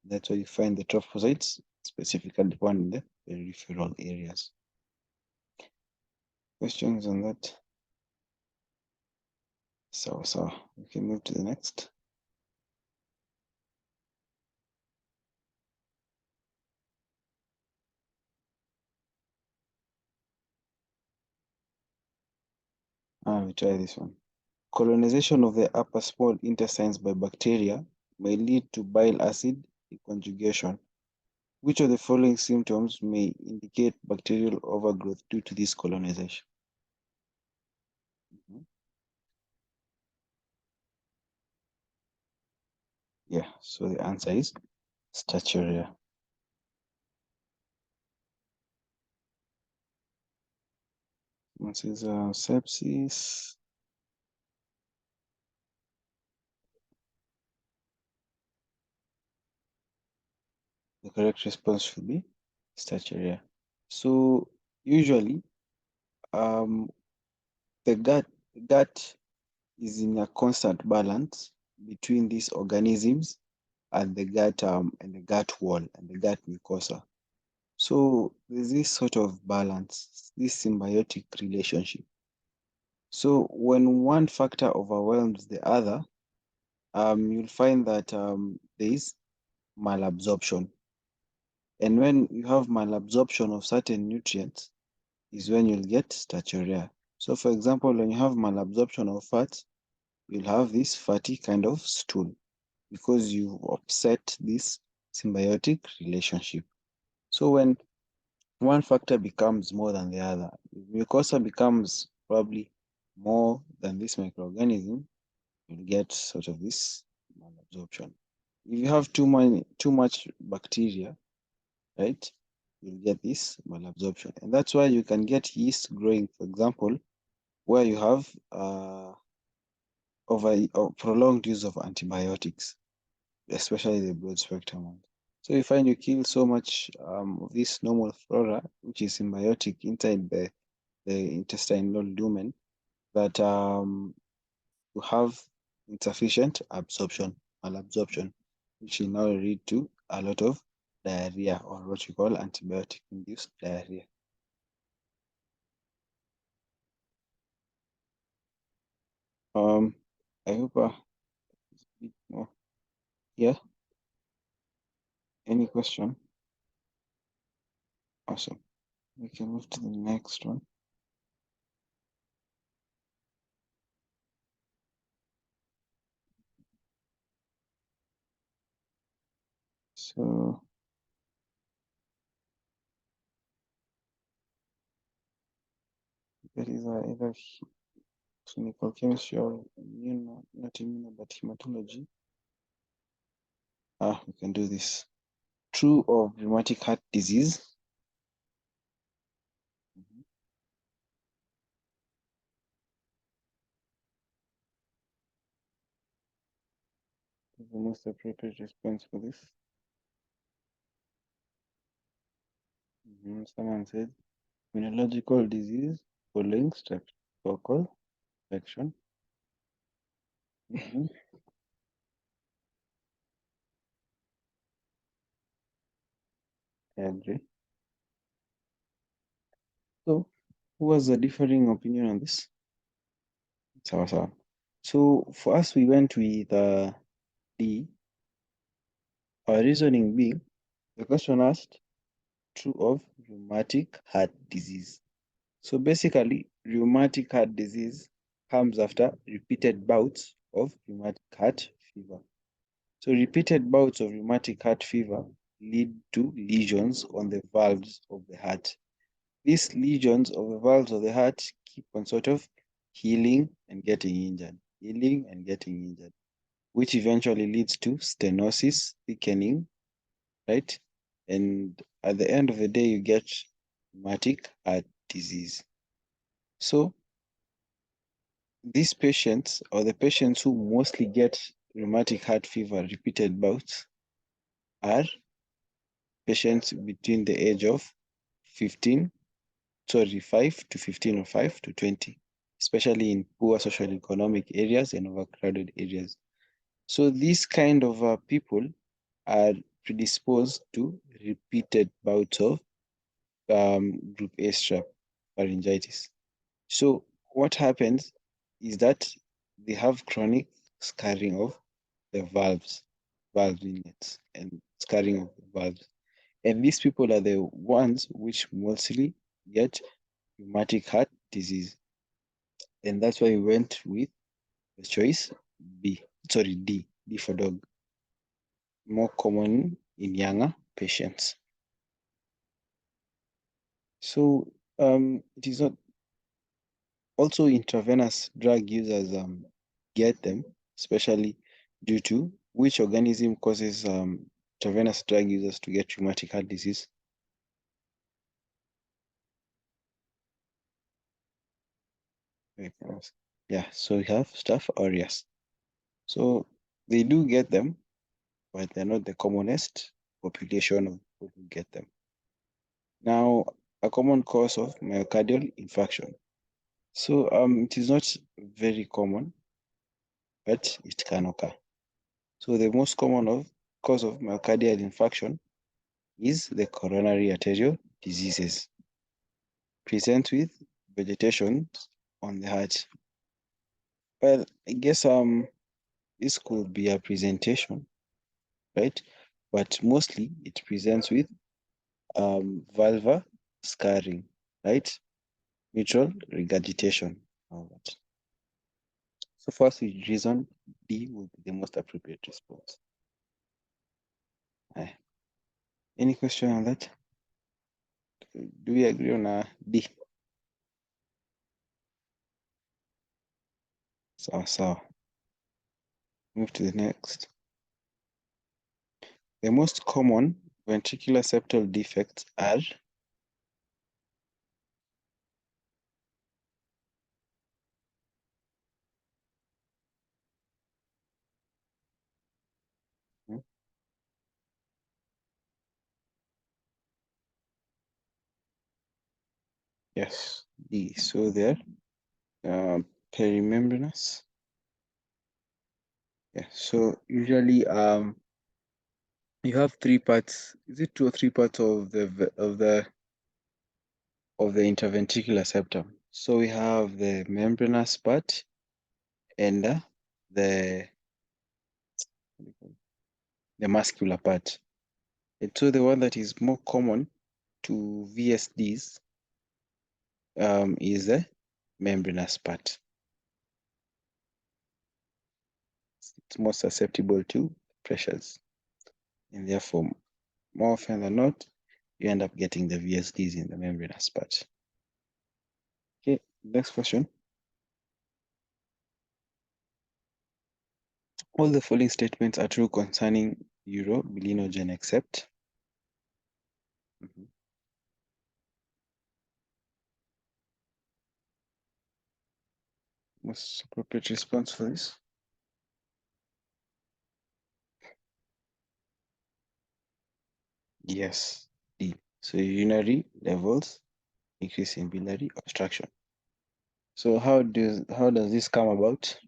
That's why you find the trophocytes, specifically one in the peripheral areas. Questions on that? So we can move to the next. We try this one. Colonization of the upper small intestines by bacteria may lead to bile acid reconjugation. Which of the following symptoms may indicate bacterial overgrowth due to this colonization? Yeah, so the answer is staturia. This is sepsis. The correct response should be staturia. So usually, the gut is in a constant balance between these organisms and the gut wall and the gut mucosa. So there's this sort of balance, this symbiotic relationship. So when one factor overwhelms the other, you'll find that there is malabsorption. And when you have malabsorption of certain nutrients, is when you'll get staturia. So for example, when you have malabsorption of fats, you'll have this fatty kind of stool because you upset this symbiotic relationship. So when one factor becomes more than the other, mucosa becomes probably more than this microorganism, you'll get sort of this malabsorption. If you have too much bacteria, right, you'll get this malabsorption. And that's why you can get yeast growing, for example, where you have prolonged use of antibiotics, especially the broad spectrum ones. So you find you kill so much of this normal flora, which is symbiotic inside the intestinal lumen, that you have insufficient absorption, malabsorption, which will now lead to a lot of diarrhea, or what we call antibiotic-induced diarrhea. I hope it's a bit more. Yeah. Any question? Awesome. We can move to the next one. So that is either clinical chemistry or not immuno, but hematology. We can do this. True of rheumatic heart disease. The most appropriate response for this. Someone said immunological disease following streptococcal infection. I agree. So, who has a differing opinion on this? Sawa. So, for us, we went with D. Our reasoning being, the question asked, true of rheumatic heart disease. So basically, rheumatic heart disease comes after repeated bouts of rheumatic heart fever. So repeated bouts of rheumatic heart fever lead to lesions on the valves of the heart. These lesions of the valves of the heart keep on sort of healing and getting injured, which eventually leads to stenosis, thickening, right? And at the end of the day, you get rheumatic heart disease. So these patients, or the patients who mostly get rheumatic heart fever repeated bouts, are patients between the age of 5 to 15 or 5 to 20, especially in poor social economic areas and overcrowded areas. So these kind of people are predisposed to repeated bouts of group A strep pharyngitis. So what happens is that they have chronic scarring of the valve inlets, and scarring of the valves. And these people are the ones which mostly get rheumatic heart disease. And that's why we went with the choice D for dog, more common in younger patients. So it is not also intravenous drug users get them, especially due to which organism causes intravenous drug users to get rheumatic heart disease. Yeah, so we have Staph aureus. So they do get them, but they're not the commonest population of people who get them. Now, a common cause of myocardial infarction. So it is not very common, but it can occur. So the most common cause of myocardial infarction is the coronary arterial diseases. Present with vegetation on the heart. Well, I guess this could be a presentation, right? But mostly it presents with valvar scarring, right? Mitral regurgitation. All that. So first reason D would be the most appropriate response. Any question on that? Do we agree on D? So move to the next. The most common ventricular septal defects are yes, D. So they're perimembranous. Yeah. So usually you have three parts. Is it 2 or 3 parts of the interventricular septum? So we have the membranous part and the muscular part. And so the one that is more common to VSDs is the membranous part. It's more susceptible to pressures, and therefore, more often than not, you end up getting the VSDs in the membranous part. Okay, next question. All the following statements are true concerning urobilinogen except. Most appropriate response for this? Yes, D. So urinary levels increase in biliary obstruction. So how does this come about?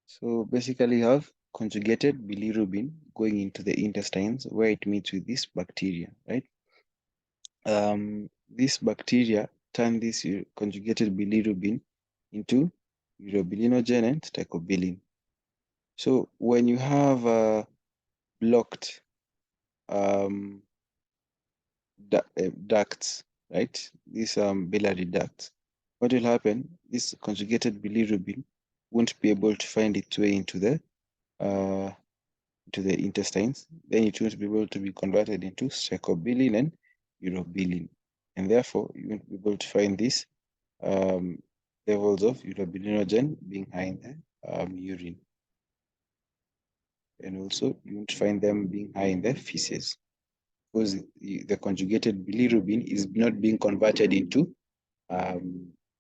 So basically you have conjugated bilirubin going into the intestines where it meets with this bacteria, right? This bacteria turn this conjugated bilirubin into urobilinogen and teicobilin. So when you have blocked ducts, right? These biliary ducts, what will happen? This conjugated bilirubin won't be able to find its way into the intestines. Then it won't be able to be converted into teicobilin and urobilin, and therefore you won't be able to find these levels of urobilinogen being high in the urine, and also you won't find them being high in the feces. because the conjugated bilirubin is not being converted into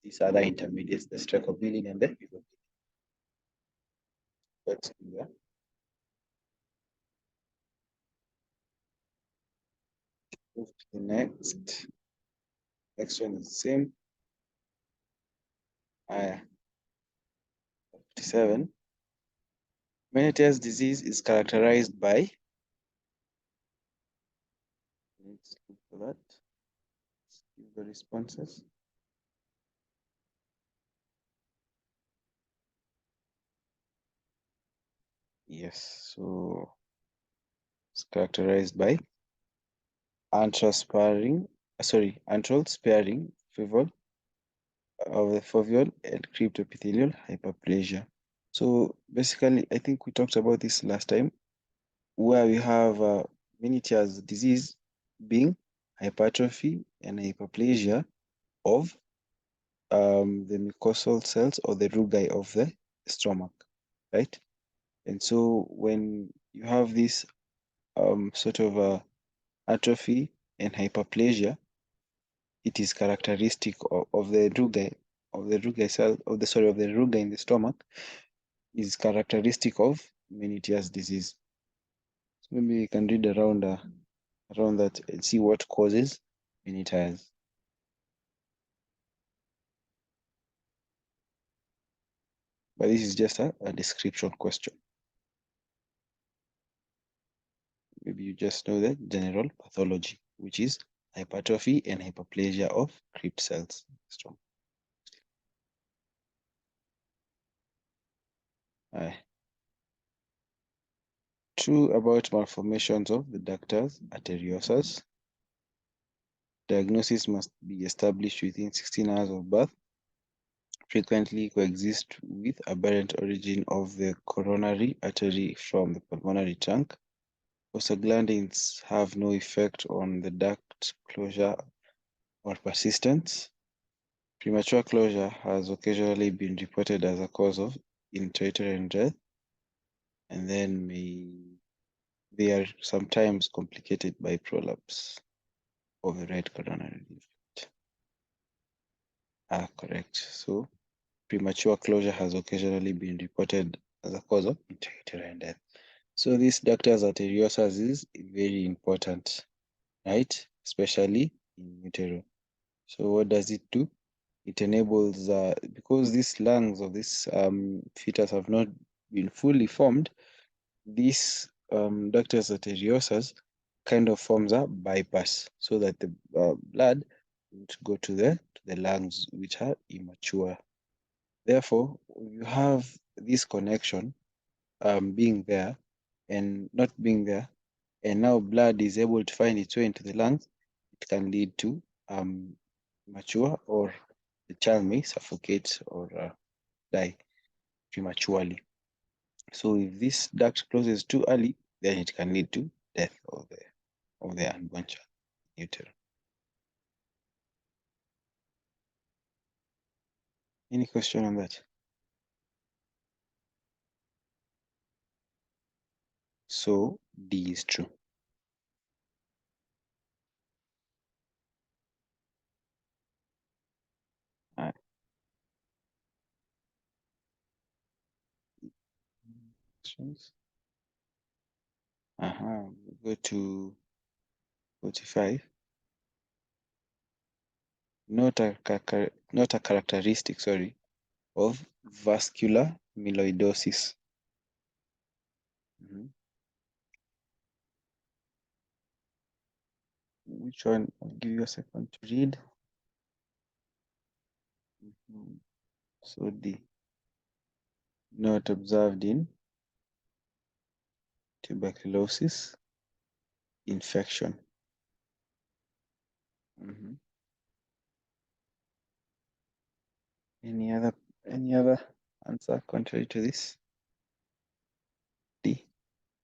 these other intermediates, the streptobilin and the mivabilin. Let's do that. Move to the next. Next one is the same. 57. Meniere's disease is characterized by. Let's look for that. Let's give the responses. Yes, so it's characterized by antral sparing fovea of the foveal and cryptoepithelial hyperplasia. So basically, I think we talked about this last time, where we have Meniere's disease being hypertrophy and hyperplasia of the mucosal cells or the rugae of the stomach, right? And so when you have this sort of atrophy and hyperplasia, it is characteristic of the rugae cell of the rugae in the stomach is characteristic of Meniere's disease. So maybe we can read around that and see what causes Meniere's. But this is just a description question. Maybe you just know the general pathology, which is hypertrophy and hyperplasia of crypt cells. True about malformations of the ductus arteriosus. Diagnosis must be established within 16 hours of birth. Frequently coexist with aberrant origin of the coronary artery from the pulmonary trunk. Prostaglandins have no effect on the duct closure or persistence. Premature closure has occasionally been reported as a cause of intrauterine death, and then they are sometimes complicated by prolapse of the right coronary defect. Correct. So premature closure has occasionally been reported as a cause of intrauterine death. So this ductus arteriosus is very important, right? Especially in utero. So what does it do? It enables, because these lungs of this fetus have not been fully formed, this ductus arteriosus kind of forms a bypass so that the blood would go to the lungs, which are immature. Therefore, you have this connection being there and not being there, and now blood is able to find its way into the lungs, it can lead to mature, or the child may suffocate or die prematurely. So if this duct closes too early, then it can lead to death of the unborn child in utero. Any question on that? So D is true. Questions? Go to 45. Not a characteristic, of vascular amyloidosis. Which one? I'll give you a second to read. So D. Not observed in tuberculosis infection. Any other answer contrary to this? D.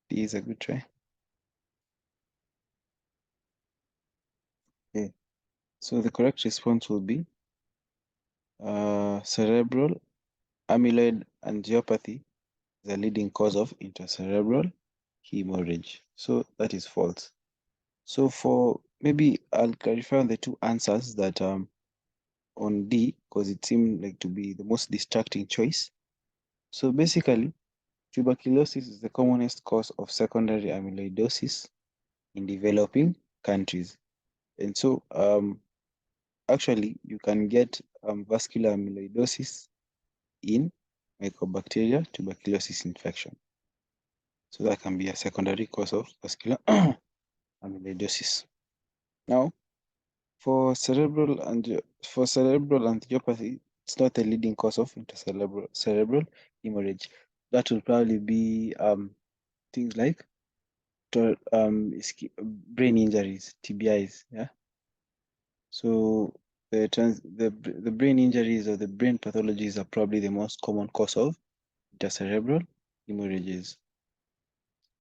D is a good try. Okay. So the correct response will be cerebral amyloid angiopathy, the leading cause of intracerebral hemorrhage. So that is false. So for maybe I'll clarify on the two answers that on D, because it seemed like to be the most distracting choice. So basically, tuberculosis is the commonest cause of secondary amyloidosis in developing countries. And so actually you can get vascular amyloidosis in Mycobacteria tuberculosis infection. So that can be a secondary cause of vascular amyloidosis. Now, for cerebral angiopathy, it's not a leading cause of cerebral hemorrhage. That will probably be things like brain injuries, TBIs. Yeah. So the brain injuries or the brain pathologies are probably the most common cause of intracerebral hemorrhages,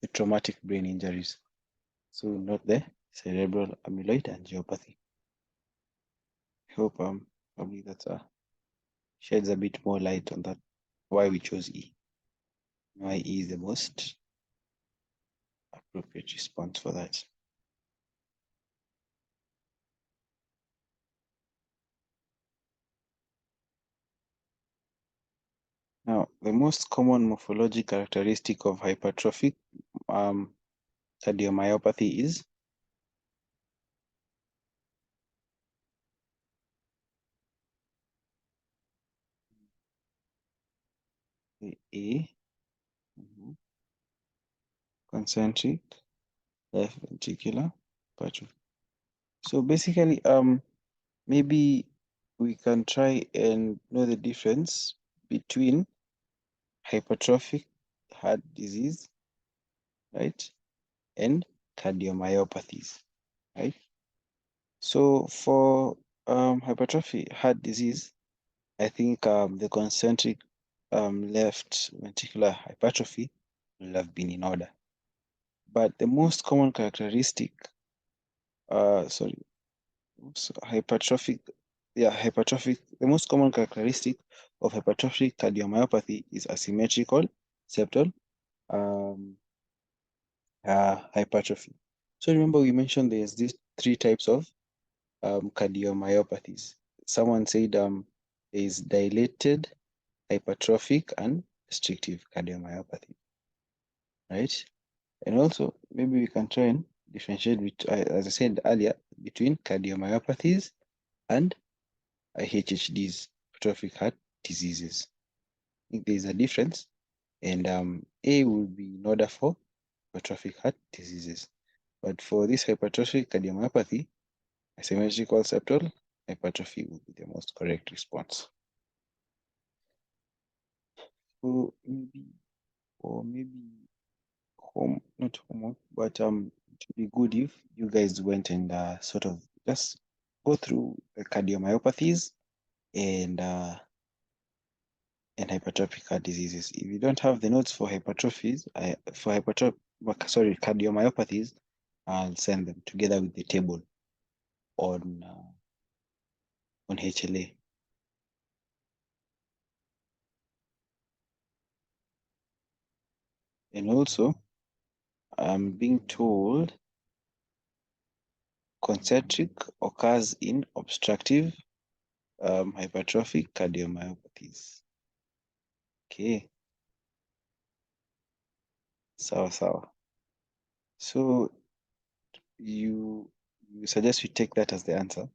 the traumatic brain injuries. So not the cerebral amyloid angiopathy. I hope probably that sheds a bit more light on that, why we chose E. Why E is the most appropriate response for that. Now, the most common morphologic characteristic of hypertrophic cardiomyopathy is the A, concentric left ventricular hypertrophy. So basically, maybe we can try and know the difference between hypertrophic heart disease, right, and cardiomyopathies, right? So for hypertrophic heart disease, I think the concentric left ventricular hypertrophy will have been in order. But the most common characteristic, sorry, so hypertrophic, the most common characteristic of hypertrophic cardiomyopathy is asymmetrical septal hypertrophy. So remember we mentioned there's these three types of cardiomyopathies. Someone said there is dilated, hypertrophic, and restrictive cardiomyopathy, right? And also maybe we can try and differentiate, as I said earlier, between cardiomyopathies and HHDs, hypertrophic heart diseases. I think there is a difference, and A will be in order for hypertrophic heart diseases. But for this hypertrophic cardiomyopathy, asymmetrical septal hypertrophy will be the most correct response. So maybe, or maybe not homework, but it would be good if you guys went and sort of just go through the cardiomyopathies and hypertrophic heart diseases. If you don't have the notes for cardiomyopathies, I'll send them together with the table on HLA. And also, I'm being told concentric occurs in obstructive hypertrophic cardiomyopathies. Okay, sawa. So you suggest we take that as the answer?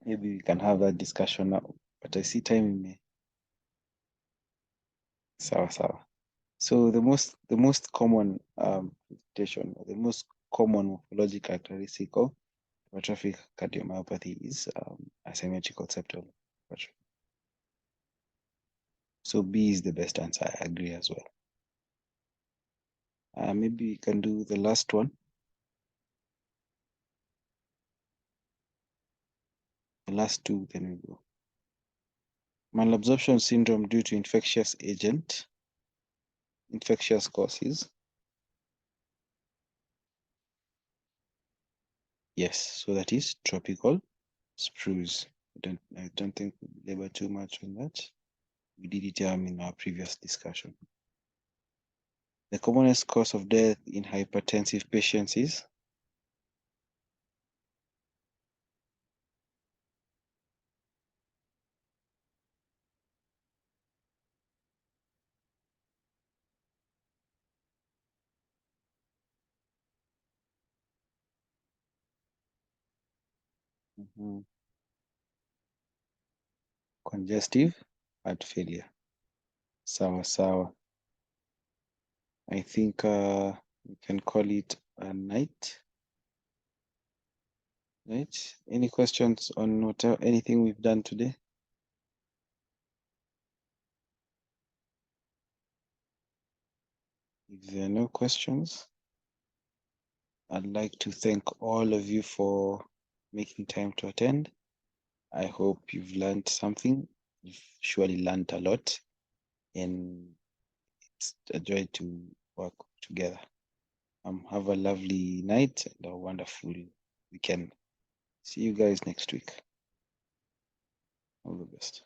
Maybe we can have that discussion now, but I see time in me. Sawa. So the most common presentation, or the most common morphologic characteristic of hypertrophic cardiomyopathy is asymmetrical septal hypertrophy. So B is the best answer. I agree as well. Maybe we can do the last one. The last two, then we go. Malabsorption syndrome due to infectious causes. Yes, so that is tropical sprues. I don't think we labor too much on that. We did it in our previous discussion. The commonest cause of death in hypertensive patients is? Congestive heart failure. Sawa sawa. I think we can call it a night. Right? Any questions on anything we've done today? If there are no questions, I'd like to thank all of you for making time to attend. I hope you've learned something. You've surely learned a lot, and it's a joy to work together. Have a lovely night and a wonderful weekend. See you guys next week. All the best.